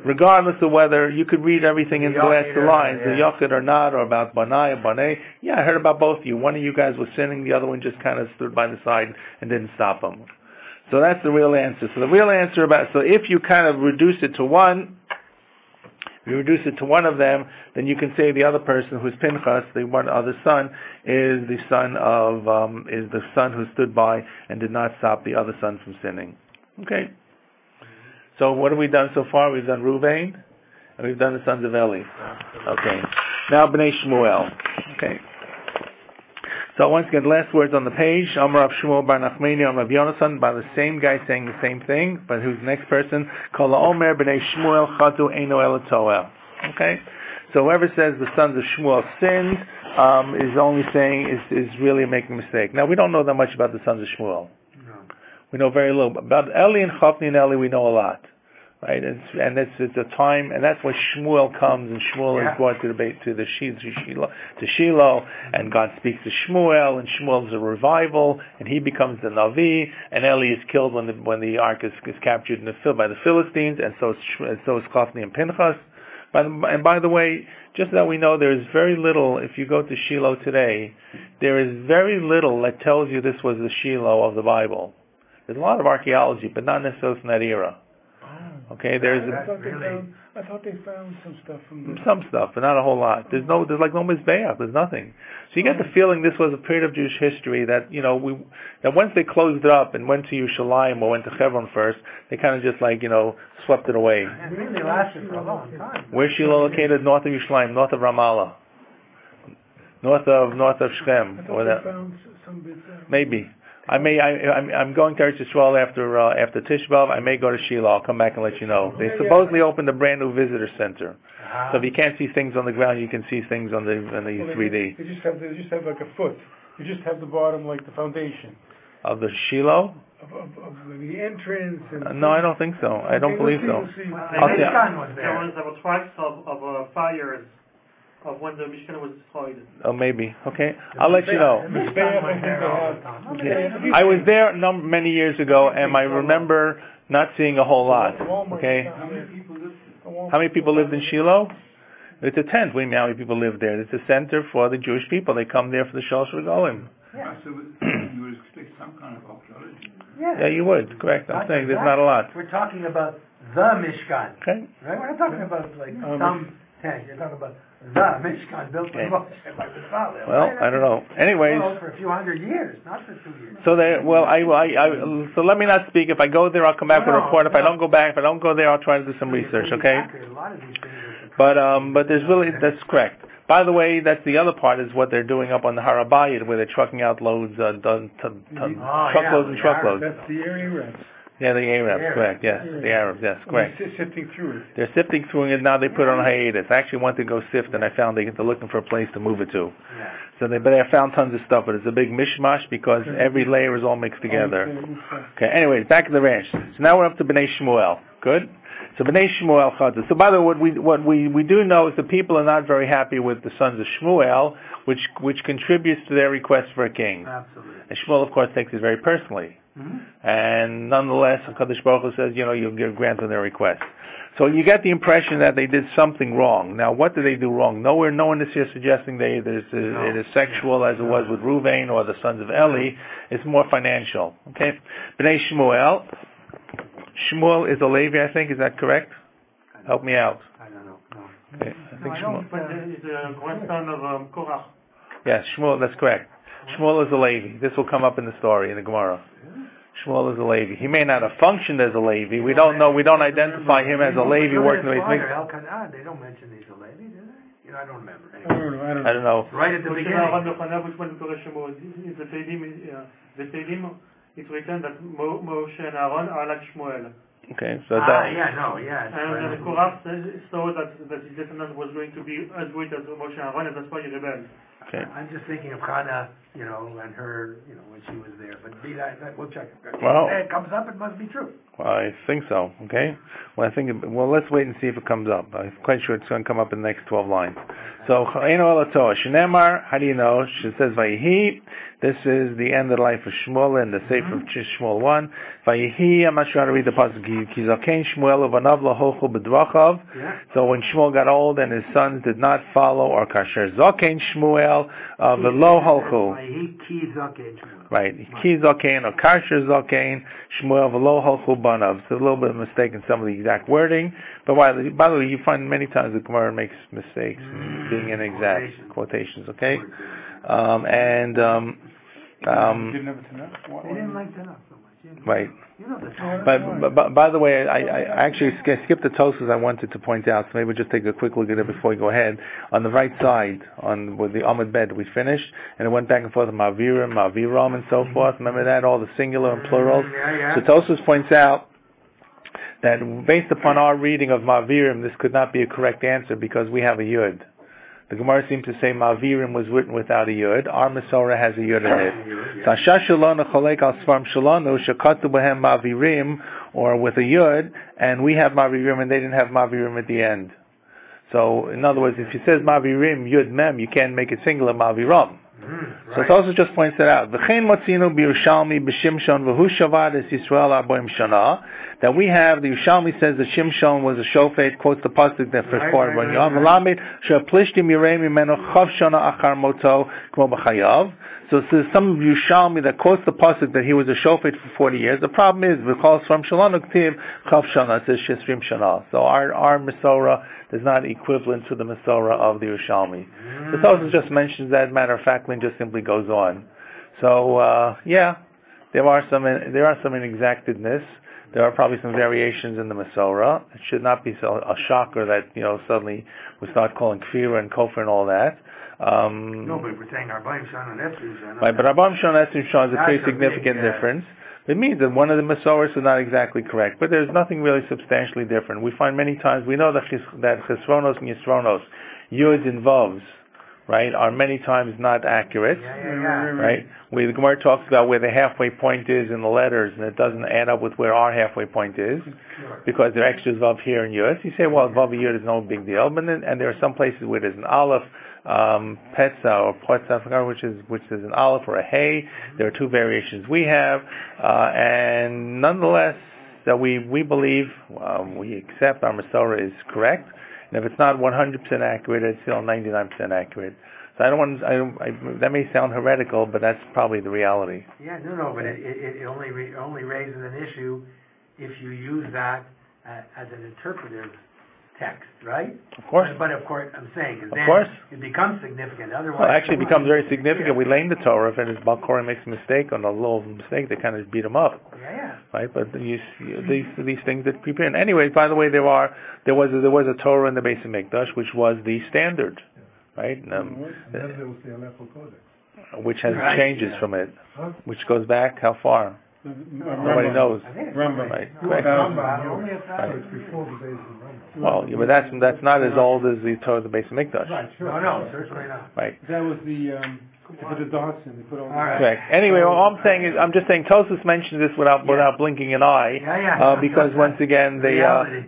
A: regardless of whether you could read everything in the last two lines, the Yachid or not, or about Banai or Banei. Yeah, I heard about both of you. One of you guys was sinning, the other one just kind of stood by the side and didn't stop him. So that's the real answer. So the real answer so if you kind of reduce it to one, you reduce it to one of them, then you can say the other person, who's Pinchas, the one other son, is the son who stood by and did not stop the other son from sinning. Okay. So what have we done so far? We've done Ruvain, and we've done the sons of Eli. Okay. Now Bnei Shmuel. Okay. So once again, last words on the page. Amar Rav Shmuel bar Nachmani, Amar Rav Yonasan, by the same guy saying the same thing, but who's the next person? Kol Omer Bnei Shmuel Chatu Eino Ela Toel. Okay. So whoever says the sons of Shmuel sinned is only saying is really making a mistake. Now we don't know that much about the sons of Shmuel. We know very little about Eli and Chafni and Eli. We know a lot, right? It's a time, and that's why Shmuel comes, and Shmuel is brought to Shiloh, and God speaks to Shmuel, and Shmuel is a revival, and he becomes the Navi, and Eli is killed when the ark is captured by the Philistines, and so is Chafni and Pinchas. And by the way, just that we know, there is very little. If you go to Shiloh today, there is very little that tells you this was the Shiloh of the Bible. There's a lot of archaeology, but not necessarily from that era. Okay,
B: I thought they found some stuff
A: some stuff, but not a whole lot. There's like no Mizbeach. There's nothing. So you get the feeling this was a period of Jewish history that that once they closed it up and went to Yerushalayim or went to Hebron first, they kind of just swept it away.
C: It really lasted for a long time.
A: Where's Shiloh located? North of Yerushalayim, north of Ramallah, north of Shechem.
B: I thought they found some bits there.
A: Maybe. I'm going to Eretz Yisrael after Tisha B'Av. I may go to Shiloh. I'll come back and let you know. They supposedly opened a brand new visitor center. So if you can't see things on the ground, you can see things on the 3D.
B: They just have like a foot. You just have the bottom, like the foundation
A: of the Shiloh.
B: Of the entrance. And
A: no, I don't think so. I don't believe so.
E: There was tracks of fires of when the Mishkan was destroyed.
A: Oh, maybe. Okay, I'll let you know. I was there many years ago, and I remember not seeing a whole lot. Okay. How many people lived in Shiloh? It's a tent. How many people live there? It's a center for the Jewish people. They come there for the Shalosh Regalim.
F: So you would expect some kind of archaeology.
A: Yeah, you would. Correct. I'm saying there's not a lot.
C: We're talking about the Mishkan.
A: Okay.
C: Right? We're not talking about some tent. You're talking about the Mishkan built by Moshe by the Father.
A: Well, I don't know. Anyways,
C: for a few hundred years, not for 2 years.
A: So so let me not speak. If I go there, I'll come back with a report. If I don't go there, I'll try to do some research. Okay. But there's really, that's correct. By the way, that's the other part is what they're doing up on the Har HaBayit, where they're trucking out loads, truckloads and truckloads.
B: That's the area rest.
A: Yeah, the Arabs, correct, yes. The Arabs, yes, correct.
D: They're sifting through it.
A: They're sifting through it, now they put it on hiatus. I actually wanted to go sift, and I found they're looking for a place to move it to.
C: Yeah.
A: So but I found tons of stuff, but it's a big mishmash because every layer is all mixed together. Okay, anyway, back to the ranch. So now we're up to Bnei Shmuel. Good? So Bnei Shmuel Chazah. So by the way, what we do know is the people are not very happy with the sons of Shmuel, which contributes to their request for a king.
C: Absolutely.
A: And Shmuel, of course, takes it very personally.
C: Mm-hmm. And
A: nonetheless, HaKadosh Baruch Hu says, you'll get granted their request. So you get the impression that they did something wrong. Now, what did they do wrong? No one is here suggesting it is sexual as it was with Ruvain or the sons of Eli. It's more financial. Okay? Bnei Shmuel. Shmuel is a Levi, I think. Is that correct? Help me out.
C: I don't know. No.
A: Okay. I think Shmuel.
E: But he's a grandson of Korach.
A: Yes, Shmuel, that's correct. Shmuel is a Levi. This will come up in the story, in the Gemara. Shmuel is a Levi. He may not have functioned as a Levi. We don't know. We don't identify him as a Levi working the way.
C: They don't mention he's a Levi, do they? I don't remember.
A: I don't know.
C: Right at the beginning.
E: Which one is the Teilim? It's written that Moshe and Aaron are like Shmuel.
A: Okay, so
E: and the Korach saw that his descendant was going to be as great as Moshe and Aaron, and that's why he rebelled.
A: Okay.
C: I'm just thinking of Hannah, and her, when she was there. But we'll check.
A: Well,
C: if it comes up, it must be true.
A: Well, I think so. Okay. Well, let's wait and see if it comes up. I'm quite sure it's going to come up in the next 12 lines. So, Shenemar, how do you know? She says, Vayihi. This is the end of the life of Shmuel in the Sefer of Shmuel 1. Vayihi, I'm not sure how to read the pasuk. Kizakein Shmuel uvanav lahochu b'dvachav. So when Shmuel got old and his sons did not follow, or kasher zakein Shmuel v'lo holchu.
C: Vayihi ki zakein Shmuel.
A: Right. Ki zakein or kasher zakein Shmuel v'lo holchu banav. So a little bit of a mistake in some of the exact wording. But by the way, you find many times the Gemara makes mistakes in being inexact quotations. Okay.
D: Didn't have it enough.
C: They didn't like enough so much.
A: Right. But by the way, I actually skipped the Tosfos I wanted to point out, so maybe we'll just take a quick look at it before we go ahead. On the right side, with the Amud Bed, we finished, and it went back and forth, Ma'avirim, Ma'aviram, and so forth. Remember that? All the singular and plurals. So Tosfos points out that based upon our reading of Ma'avirim, this could not be a correct answer because we have a Yud. The Gemara seems to say Ma'avirim was written without a Yud. Our Masorah has a Yud in it. So Asher Shalonu Cholek Al Svarim Shalonu Shekatu Behem Ma'avirim, or with a Yud, and we have Ma'avirim and they didn't have Ma'avirim at the end. So, in other words, if it says Ma'avirim Yud Mem, you can't make it singular Ma'aviram. So it also just points it out. V'chein motzinu b'Yerushalmi b'Shimshon v'hu shavad es Yisrael arboim shana. That we have, the Yerushalmi says that Shimshon was a shofet, quotes the pasuk that for Korban Yom. V'lamed she'aplishtim yirei mimeno chav shana achar moto k'mo b'chayav. So there's some Yerushalmi that quotes the pasuk that he was a shofet for 40 years. The problem is, v'chol from shalonu k'tiv chav shana, it says shesrim shana. So our Masorah is not equivalent to the Masorah of the Yerushalmi. The Tosfos just mentions that, matter of factly, and just simply goes on. So there are some inexactedness. There are probably some variations in the Masorah. It should not be a shocker that suddenly we start calling kfira and kofar and all that.
C: No, but we're saying Arbaim Shana and Esrim Shana.
A: Right, but Arbaim Shana and Esrim Shana is a pretty significant difference. It means that one of the Masorahs is not exactly correct, but there's nothing really substantially different. We find many times, we know that Chesronos and Yisronos, Yud involves, right, are many times not accurate, right? The Gemara talks about where the halfway point is in the letters, and it doesn't add up with where our halfway point is, because there are extras Vav here and Yud. You say, well, Vav and Yud is no big deal, and there are some places where there's an Aleph, Petza or Potza, which is an Aleph or a Hey. There are two variations we have, and nonetheless, that we believe, we accept our Masorah is correct. And if it's not 100% accurate, it's still 99% accurate. So that may sound heretical, but that's probably the reality.
C: Yeah, no, but it only raises an issue if you use that as an interpretive text, right?
A: Of course.
C: But of course, I'm saying, because then it becomes significant. Otherwise,
A: well, actually, it becomes very significant. We lay in the Torah, if his Balkori makes a mistake on a little mistake, they kind of beat him up.
C: Yeah.
A: Right, but these things that prepare. And anyway, by the way, there was a Torah in the Beis Hamikdash, which was the standard, right?
B: There was the Aleppo Codex,
A: which has changes from it, which goes back how far? Nobody knows.
C: Rambam.
A: Right.
B: It's before the days of Rambam.
A: Well, yeah, but that's not as old as the Torah, the Beis Hamikdash.
B: Right, sure.
C: No, certainly not.
A: Right.
D: That was the Dawson. They put all
C: right.
A: Correct. Anyway, all I'm saying is, I'm just saying, Tosfos mentioned this without blinking an eye, because once again, they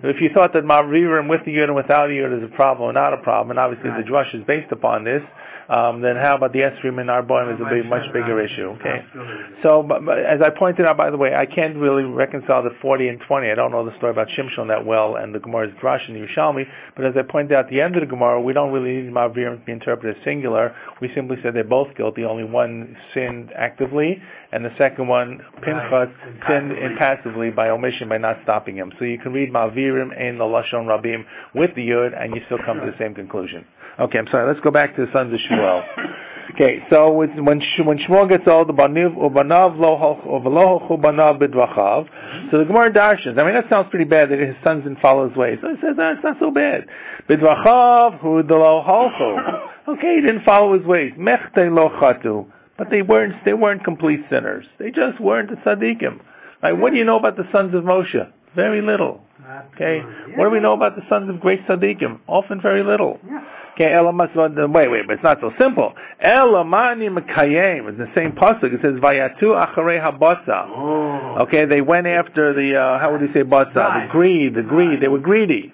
A: if you thought that Ma'avirim with the yud and without the yud is a problem or not a problem, and obviously the drush is based upon this, then how about the Esrim and Arboim is a much bigger issue. Okay. So, but as I pointed out, by the way, I can't really reconcile the 40 and 20. I don't know the story about Shimshon that well, and the Gemara's drush and the Yerushalmi. But as I pointed out at the end of the Gemara, we don't really need Ma'avirim to be interpreted as singular. We simply said they're both guilty. Only one sinned actively, and the second one, Pinchas, sinned impassively by omission, by not stopping him. So you can read Ma'avirim in the Lashon Rabim with the Yud, and you still come to the same conclusion. Okay, I'm sorry. Let's go back to the sons of Shmuel. Okay, so when Shmuel gets old, ubanav lo holchu banav bidvachav. So the Gemara darshans. I mean, that sounds pretty bad that his sons didn't follow his ways. So it says it's not so bad. Bidvachav hu lo holchu. Okay, he didn't follow his ways. Mechte lo chatu. But they weren't complete sinners. They just weren't the tzaddikim. Right? What do you know about the sons of Moshe? Very little. Okay, what do we know about the sons of great tzaddikim? Often very little. Okay, wait, but it's not so simple. Elamani Mekayim is the same pasuk. It says Vayatu Acharei Habotza. Okay, they went after the how would you say botza? The greed. They were greedy.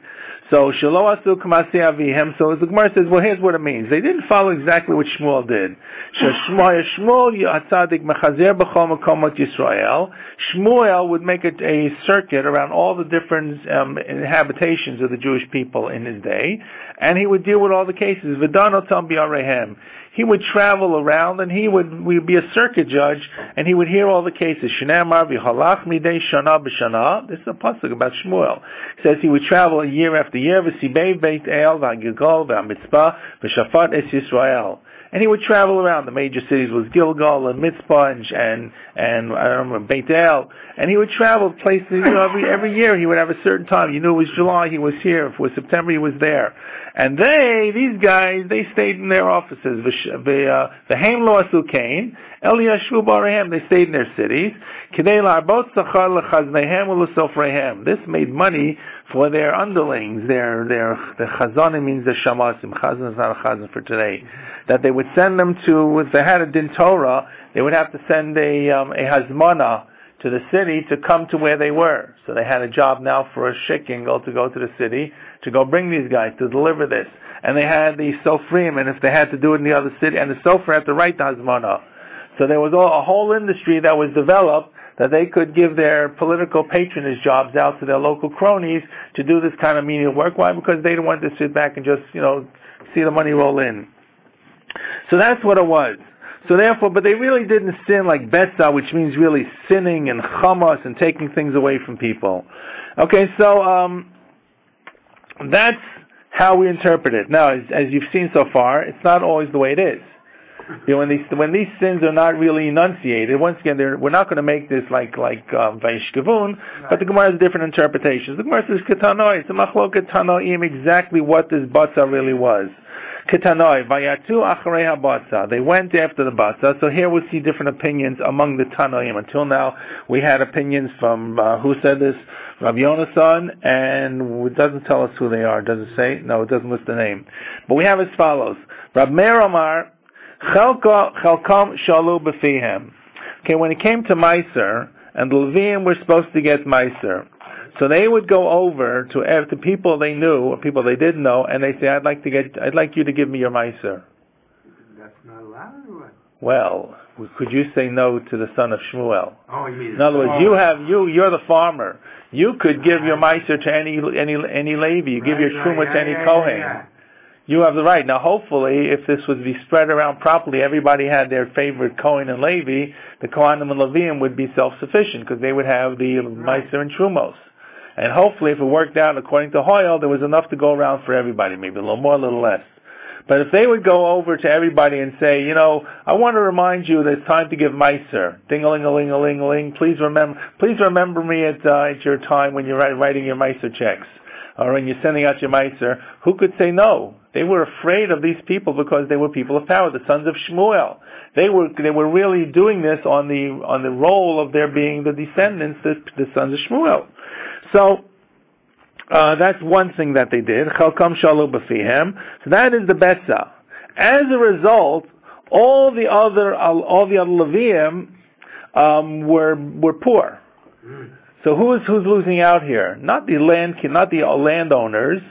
A: So Shelo Asu Kamasi Avihem. So the Gemara says, well, here's what it means. They didn't follow exactly what Shmuel did. Shmuel Yatzadik Mechazer B'chol Makomot Yisrael. Shmuel would make a circuit around all the different habitations of the Jewish people in his day, and he would deal with all the cases. V'dan otam bi'arehem. He would travel around, and he would be a circuit judge, and he would hear all the cases. Shneimar v'halach midei shana b'shana. This is a pasuk about Shmuel. It says he would travel year after year. V'sibei beit el v'agilgal v'amitzpah v'shafat es Yisrael. And he would travel around. The major cities was Gilgal and Mitzpah and I don't remember, Beit El. And he would travel places, every year he would have a certain time. You knew it was July, he was here. If it was September, he was there. And these guys, they stayed in their offices. V'heim lo asu kain, el yashvu b'arehem. They stayed in their cities. K'dei la'arbot tzachar l'chaznehem u'l'sofrehem. This made money for their underlings. The chazanim means the shamasim. Chazan is not a chazan for today. That they would send them to, if they had a din Torah, they would have to send a hazmana to the city to come to where they were. So they had a job now for a shikking to go to the city, to go bring these guys, to deliver this. And they had the sofrim, and if they had to do it in the other city, and the sofer had to write the hazmana. So there was a whole industry that was developed that they could give their political patronage jobs out to their local cronies to do this kind of menial work. Why? Because they didn't want to sit back and just, see the money roll in. So that's what it was. So therefore, but they really didn't sin like Betza, which means really sinning and chamas and taking things away from people. Okay, so that's how we interpret it. Now, as you've seen so far, it's not always the way it is. When these sins are not really enunciated, once again, we're not going to make this like Vaishkavun, but the Gemara has different interpretations. The Gemara says Ketanoi, it's a machloket Tanoim, exactly what this Batza really was. Ketanoi, Vayatu Acharei HaBatza. They went after the Batza. So here we see different opinions among the Tanoim. Until now, we had opinions from, who said this? Rabbi Yonasan, and it doesn't tell us who they are. Does it say? No, it doesn't list the name. But we have as follows. Rab Meir Amar, Chelkam Shalu B'fihem. Okay, when it came to Meiser, and the Leviim were supposed to get Meiser, so they would go over to people they knew or people they didn't know, and they say, "I'd like you to give me your Meiser."
C: That's not allowed, or what?
A: Well, could you say no to the son of Shmuel?
C: Oh, you mean?
A: In other words, you're the farmer. You could give your Meiser to any Levi. You give your Truma to any Kohen.
C: Yeah.
A: You have the right. Now, hopefully, if this would be spread around properly, everybody had their favorite Kohen and Levi, the Kohanim and Leviim would be self-sufficient because they would have the Meiser and Trumos. And hopefully, if it worked out according to Hoyle, there was enough to go around for everybody, maybe a little more, a little less. But if they would go over to everybody and say, I want to remind you that it's time to give Meiser, ding-a-ling-a-ling-a-ling-a-ling, please remember me at your time when you're writing your Meiser checks. or when you're sending out your meiser, who could say no? They were afraid of these people because they were people of power, the sons of Shmuel. They were really doing this on the role of their being the descendants, the sons of Shmuel. So that's one thing that they did. Chalkam shalu b'fihem. So that is the betza. As a result, all the other Levium were poor. So who's losing out here? Not the landowners,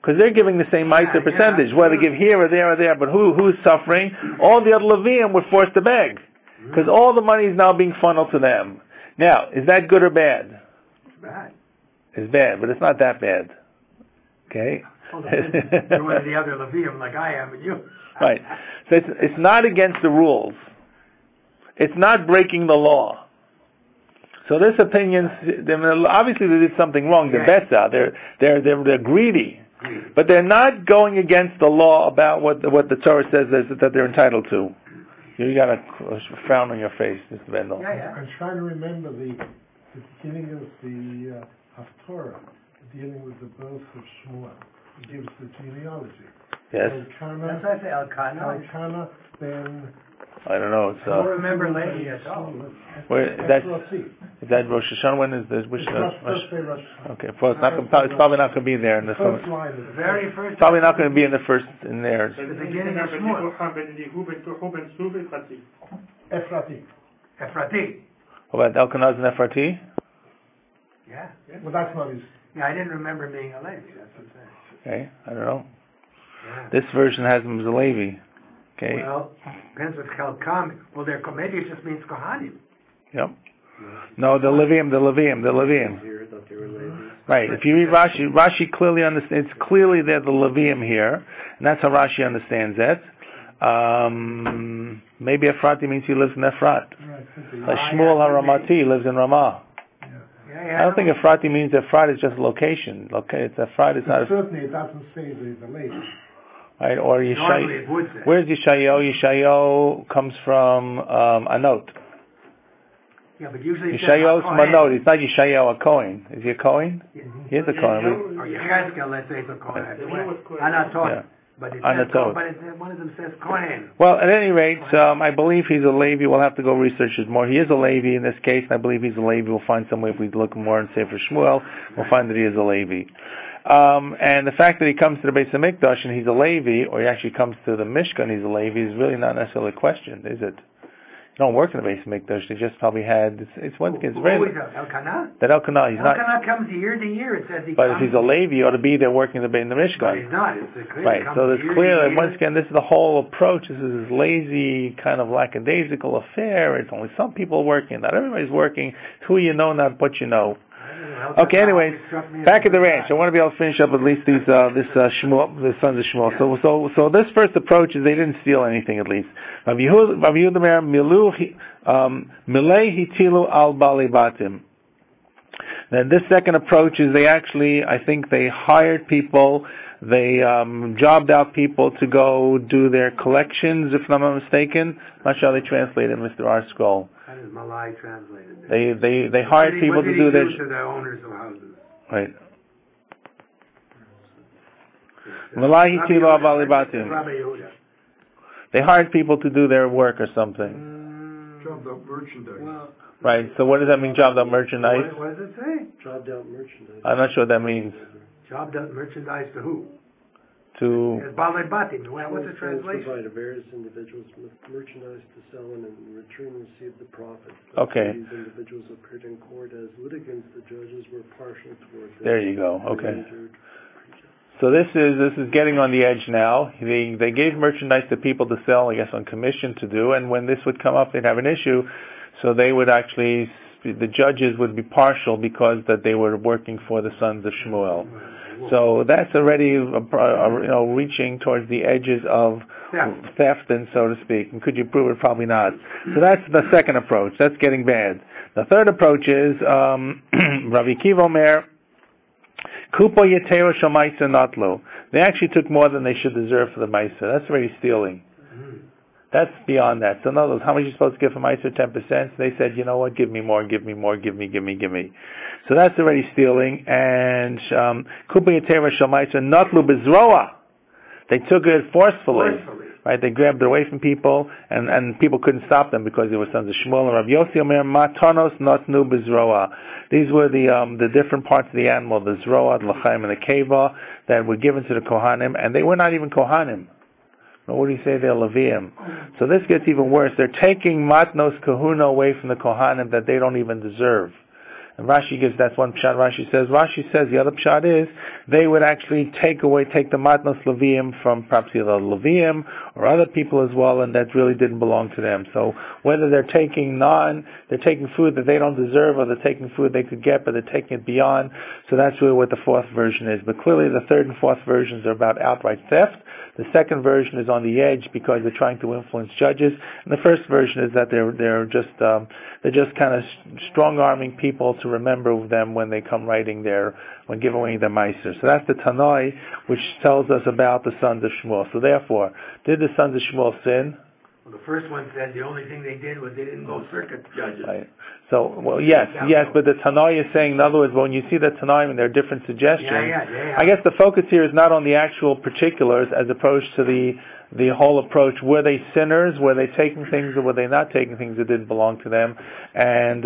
A: because they're giving the same meiser percentage, whether they give here or there. But who's suffering? All the other Levium were forced to beg, because all the money is now being funneled to them. Now, is that good or bad?
C: It's bad.
A: It's bad, but it's not that bad. Okay.
C: You're one of the other Levium, like I am, and you.
A: Right. So it's not against the rules. It's not breaking the law. So this opinion, obviously they did something wrong. They're betza. They're greedy, but they're not going against the law about what the Torah says that they're entitled to. You got a frown on your face, Mr. Bendel.
B: Yeah. I'm trying to remember the beginning of the Haftorah, dealing with the birth of Shmuel. He gives the genealogy.
A: Yes.
C: That's why I say Elkanah.
B: Elkanah, then.
A: I don't know. It's,
C: I don't remember lately at all.
A: Is that Rosh Hashanah? When is this? Which
B: First day Rosh Hashanah.
A: Okay, well, it's probably not going to be there in the
B: first line.
C: The very first.
A: Probably not going to be in the first in there.
C: The beginning of Shmuel. Ephrati.
A: What about Elkanah and Ephrati?
C: Yeah.
B: Well, that's not his.
C: Yeah, I didn't remember him being a Levi. That's what I'm saying.
A: Okay, I don't know.
C: Yeah.
A: This version has him as a Levi. Okay.
C: Well, depends what Chalkam. Well, maybe it just means Kohanim.
A: Yep. No, the Levium.
D: Here, I thought they were Levites.
A: Right. If you read Rashi clearly understands. It's clearly they're the Levium here, and that's how Rashi understands it. Maybe Ephrati means he lives in Ephrat. Like Shmuel HaRamati lives in Ramah. I don't think Ephrati means Ephrat is just a location. Okay, it's Ephrat. It's not.
B: Certainly, it doesn't say the lady.
A: Right, or Yeshayahu. Where's Yeshayahu? Yeshayahu comes from Anot.
C: Yeah, but usually
A: Yeshayahu's from Anot. It's not Yeshayahu a Kohen. Is he a Kohen? He is a Kohen.
C: Or Yechezkel, let's say, it's a Kohen. Anatot. But it says Kohen, but one of them says Kohen.
A: Well, at any rate, I believe he's a Levi. We'll have to go research it more. He is a Levi in this case, and I believe he's a Levi. We'll find some way if we look more and say for Shmuel, we'll find that he is a Levi. And the fact that he comes to the Beis HaMikdash and he's a Levi, or he actually comes to the Mishkan, he's a Levi, is really not necessarily a question, is it? You don't work in the Beis HaMikdash. They just probably had. It's one. It's very.
C: Elkanah.
A: That Elkanah. He's not.
C: Elkanah comes year to year. It says he.
A: But if he's a Levi, he ought to be there working in the Mishkan.
C: But he's not. It's clear.
A: Right. So it's clear. And once again, this is the whole approach. This is this lazy kind of lackadaisical affair. It's only some people working. Not everybody's working. It's who you know, not what you know. Okay. Anyways, back at the ranch. I want to be able to finish up at least these Shmuel, the sons of Shmuel. So this first approach is they didn't steal anything at least. Milei hitilu al bali batim. Then this second approach is they actually, I think they hired people. They jobbed out people to go do their collections, if I'm not mistaken. I'm not sure how they translated Mr. R. Scroll.
C: How does Malai translate it?
A: They hired people to do their...
C: to the owners of houses?
A: Right. Malai hitilu al bali batim. They hired people to do their work or something.
D: Jobbed out merchandise.
C: Well,
A: right. So what does that mean? Jobbed out merchandise?
C: What does it say?
D: Jobbed out merchandise.
A: I'm not sure what that means.
C: Jobbed out merchandise to who?
A: To
C: Balei Batim. What's the translation?
D: Provide to various individuals with merchandise to sell and in return receive the profit.
A: Okay.
D: These individuals appeared in court as litigants. The judges were partial towards them.
A: There you go. Okay. So this is getting on the edge now. They gave merchandise to people to sell, I guess, on commission to do, and when this would come up, they'd have an issue. So they would actually, the judges would be partial because that they were working for the sons of Shmuel. So that's already, reaching towards the edges of theft, and so to speak. And could you prove it? Probably not. So that's the second approach. That's getting bad. The third approach is Rabbi Kiva Omer, Kupo Yetero Shel Maisa Notlo. They actually took more than they should deserve for the Maisa. That's already stealing. That's beyond that. So in other words, how much are you supposed to give for Meiser? 10%. They said, you know what, give me more, give me more, give me. So that's already stealing. And Kubi Yateva Shal Meiser Notlu Bezroa. They took it forcefully. Right? They grabbed it away from people, and people couldn't stop them because they were sons of Shmuel. And Rabbi Yossi Omer Matanos Notnu Bezroa. These were the different parts of the animal, the Zroa, the L'chaim, and the Keva, that were given to the Kohanim, and they were not even Kohanim. What do you say? They're Leviim. So this gets even worse. They're taking Matnos Kahuna away from the Kohanim that they don't even deserve. And Rashi gives that's one pshat. Rashi says the other pshat is they would actually take the Matnos Leviim from perhaps either Leviim or other people as well, and that really didn't belong to them. So whether they're taking food that they don't deserve, or they're taking food they could get, but they're taking it beyond. So that's really what the fourth version is. But clearly the third and fourth versions are about outright theft. The second version is on the edge because they're trying to influence judges, and the first version is that they're just kind of strong-arming people to remember them when they come when giving away their meiser. So that's the Tanoi, which tells us about the sons of Shmuel. So therefore, did the sons of Shmuel sin?
C: Well, the first one said the only thing they did was they didn't go circuit judges.
A: Right. So, yes, but the Tanoi is saying, in other words, when you see the Tanoi and there are different suggestions, I guess the focus here is not on the actual particulars as opposed to the whole approach. Were they sinners? Were they taking things, or were they not taking things that didn't belong to them? And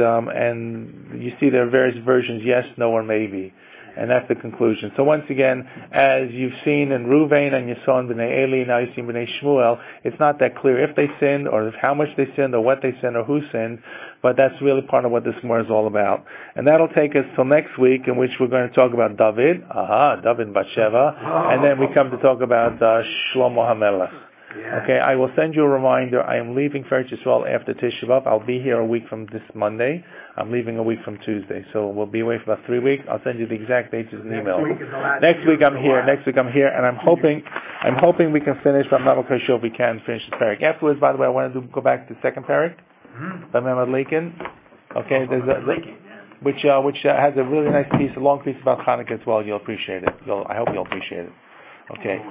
A: you see there are various versions, yes, no, or maybe. And that's the conclusion. So once again, as you've seen in Ruvain and you saw in Bnei Eli, now you see in Bnei Shmuel, it's not that clear if they sinned, or how much they sinned, or what they sinned, or who sinned, but that's really part of what this Gemara is all about. And that'll take us till next week, in which we're going to talk about David, David Batsheva, and then we come to talk about Shlomo HaMelech. Okay, I will send you a reminder. I am leaving for Eretz Yisrael after Tisha B'Av. I'll be here a week from this Monday. I'm leaving a week from Tuesday, so we'll be away for about 3 weeks. I'll send you the exact dates as an email. Next week I'm here, and I'm hoping we can finish. But I'm not quite sure if we can finish the parak. Afterwards, by the way, I wanted to go back to the second parak by Mehmet Leikin. Okay, there's which has a really nice piece, a long piece about Hanukkah as well. You'll appreciate it. I hope you'll appreciate it. Okay.